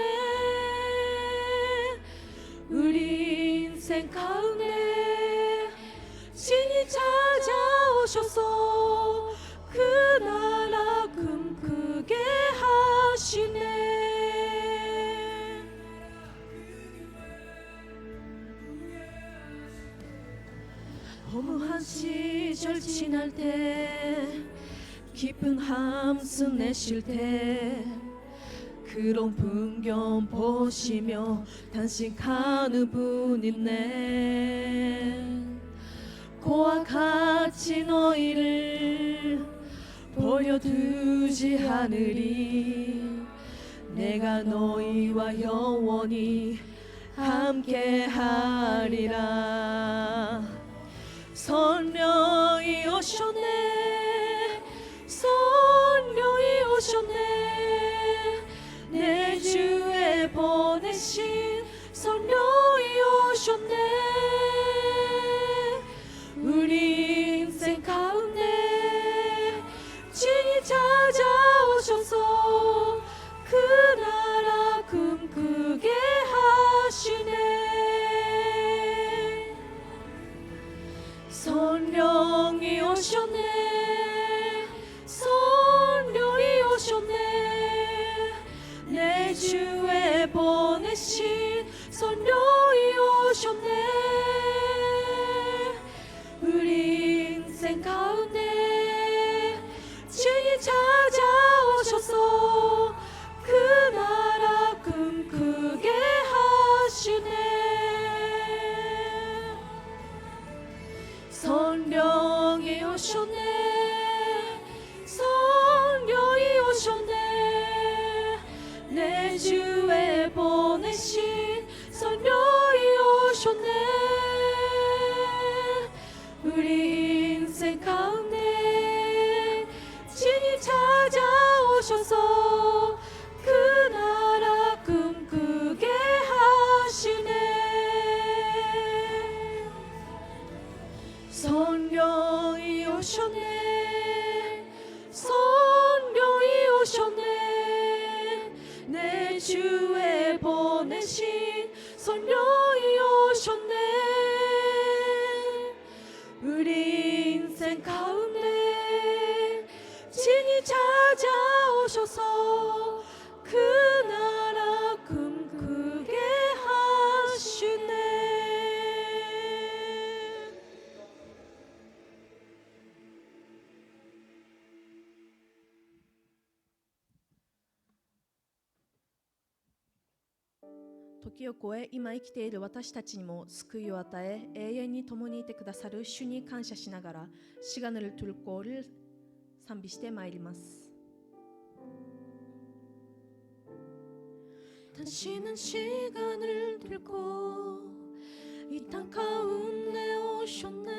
우리 인생 가운데 진이 찾아오셔서 그 나라 꿈꾸게 하시네. 허무한 시절 지날 때, 깊은 한숨 내쉴 때, 그런 풍경 보시며 단식하는 분 있네. 고와 같이 너희를 버려두지 않으리. 내가 너희와 영원히 함께하리라. 성령이 오셨네. 성령이 오셨네. 내 주에 보내신 성령이 오셨네. 우리 인생 가운데 진이 찾아오셔서 그 나라 꿈꾸게 하시네. 성령이 오셨네. 성령이 오셨네. 내 주에 보내신 성령이 오셨네. 우리 인생 가운데 진이 찾아오셔서 그 나라 꿈꾸게 하시네. 성령이 오셨네. 성령이 오셨네. 내 주에 보내신 성령이 오셨네. 우리 인생 가운데 진이 찾아오셔서 그 나라 꿈꾸게 하시네. 성령이 오셨네. 성령이 오셨네. 내 주에 보내신 성령이 오셨네. 우리 인생 가운데 진이 찾아오셔서 그 나라 꿈꾸게 하시네.時を超え今生きている私たちにも救いを与え永遠に共にいてくださる主に感謝しながら시간을 들고를賛美してまいります。 당신은 시간을 들고 이 땅 가운데 오셨네.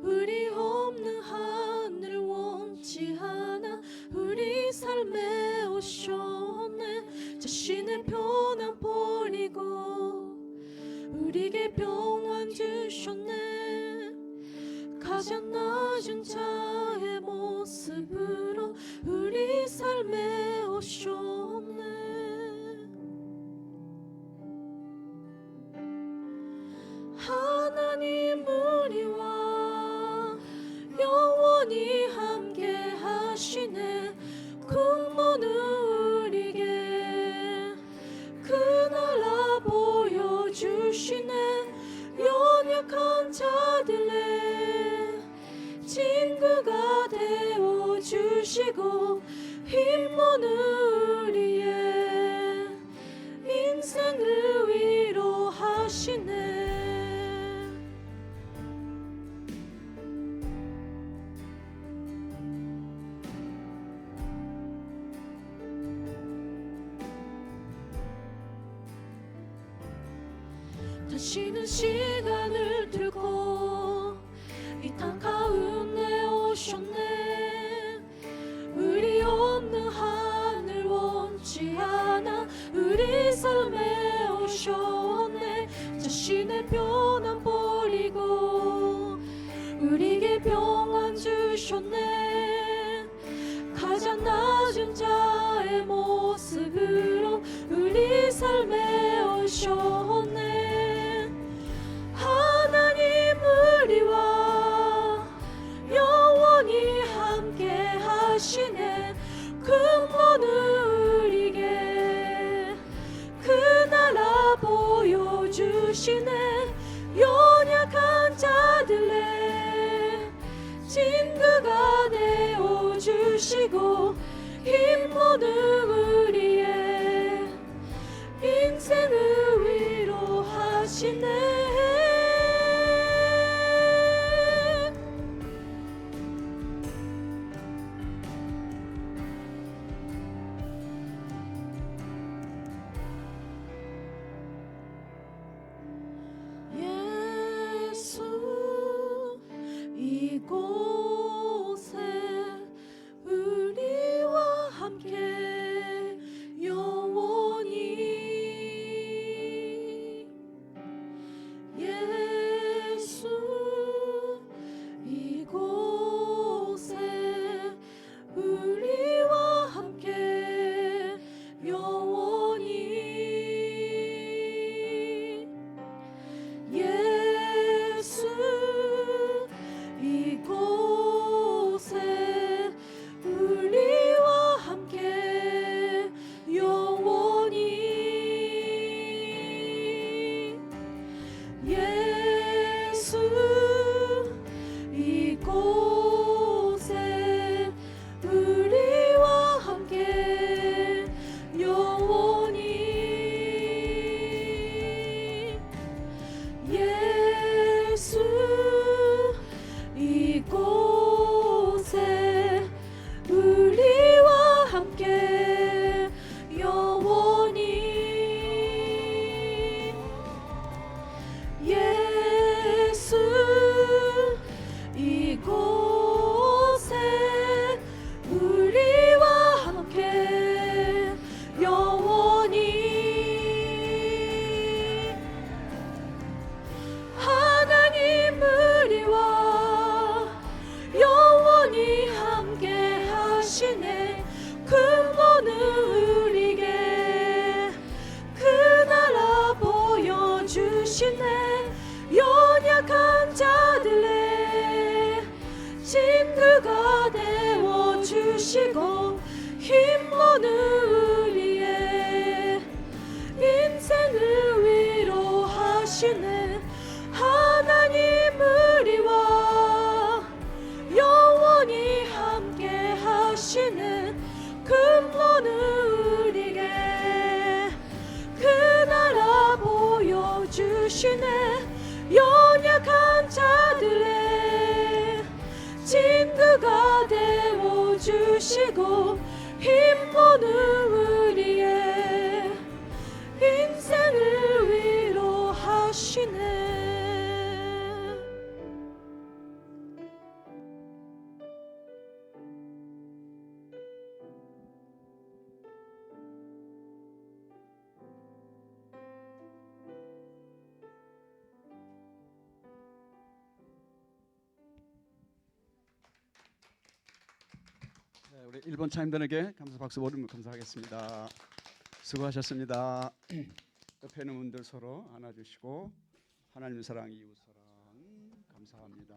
우리 없는 하늘 원치 않아 우리 삶에 오셨네. 자신의 편안 버리고 우리에게 평안 주셨네. 가장 낮은 자의 모습으로 우리 삶에 오셨네. 하나님 우리와 영원히 함께 하시네. 꿈모는 우리에게 그 나라 보여주시네. 연약한 자들의 친구가 되어 주시고 힘모는 우리의 인생을 위로하시네. 다시는 시간을 들고 이 땅 가운데 오셨네. 우리 없는 하늘 원치 않아 우리 삶에 오셨네. 자신의 편안 버리고 우리에게 평안 주셨네. 가장 낮은 자의 모습으로 우리 삶에 오셨네. 하나님 우리와 영원히 함께 하시네. 근본은 우리에게 그 나라 보여주시네. 연약한 자들의 친구가 되어주시고 힘모는 우리의 인생을 위로하시네. 예수 이곳에 우리와 함께 영원히. 예수 이곳에 우리와 함께 영원히. 예수 이곳에 우리와 함께 영원히. 예수 이곳에 우리와 함께 영원히. 예수 이곳에 우리와 함께 영원히. 예수 이곳에 우리와 함께 영원히. 하나님 우리와 영원히 함께 하시네. 근본은 우리에게 그 나라 보여주시네. 연약한 자들의 친구가 되어주시고 힘모는 우리의 인생을 위로하시네. 하나님 우리와 영원히 함께 하시네. 근본은 우리에게 그 나라 보여주시네. 연약한 자들의 친구가 되어주시고 힘모는 우리의 인생을 위로하시네. 네, 우리 일본 차임단에게 감사 박수 보내며 감사하겠습니다. 수고하셨습니다. 옆에 있는 분들 서로 안아주시고 하나님 사랑, 이웃 사랑 감사합니다.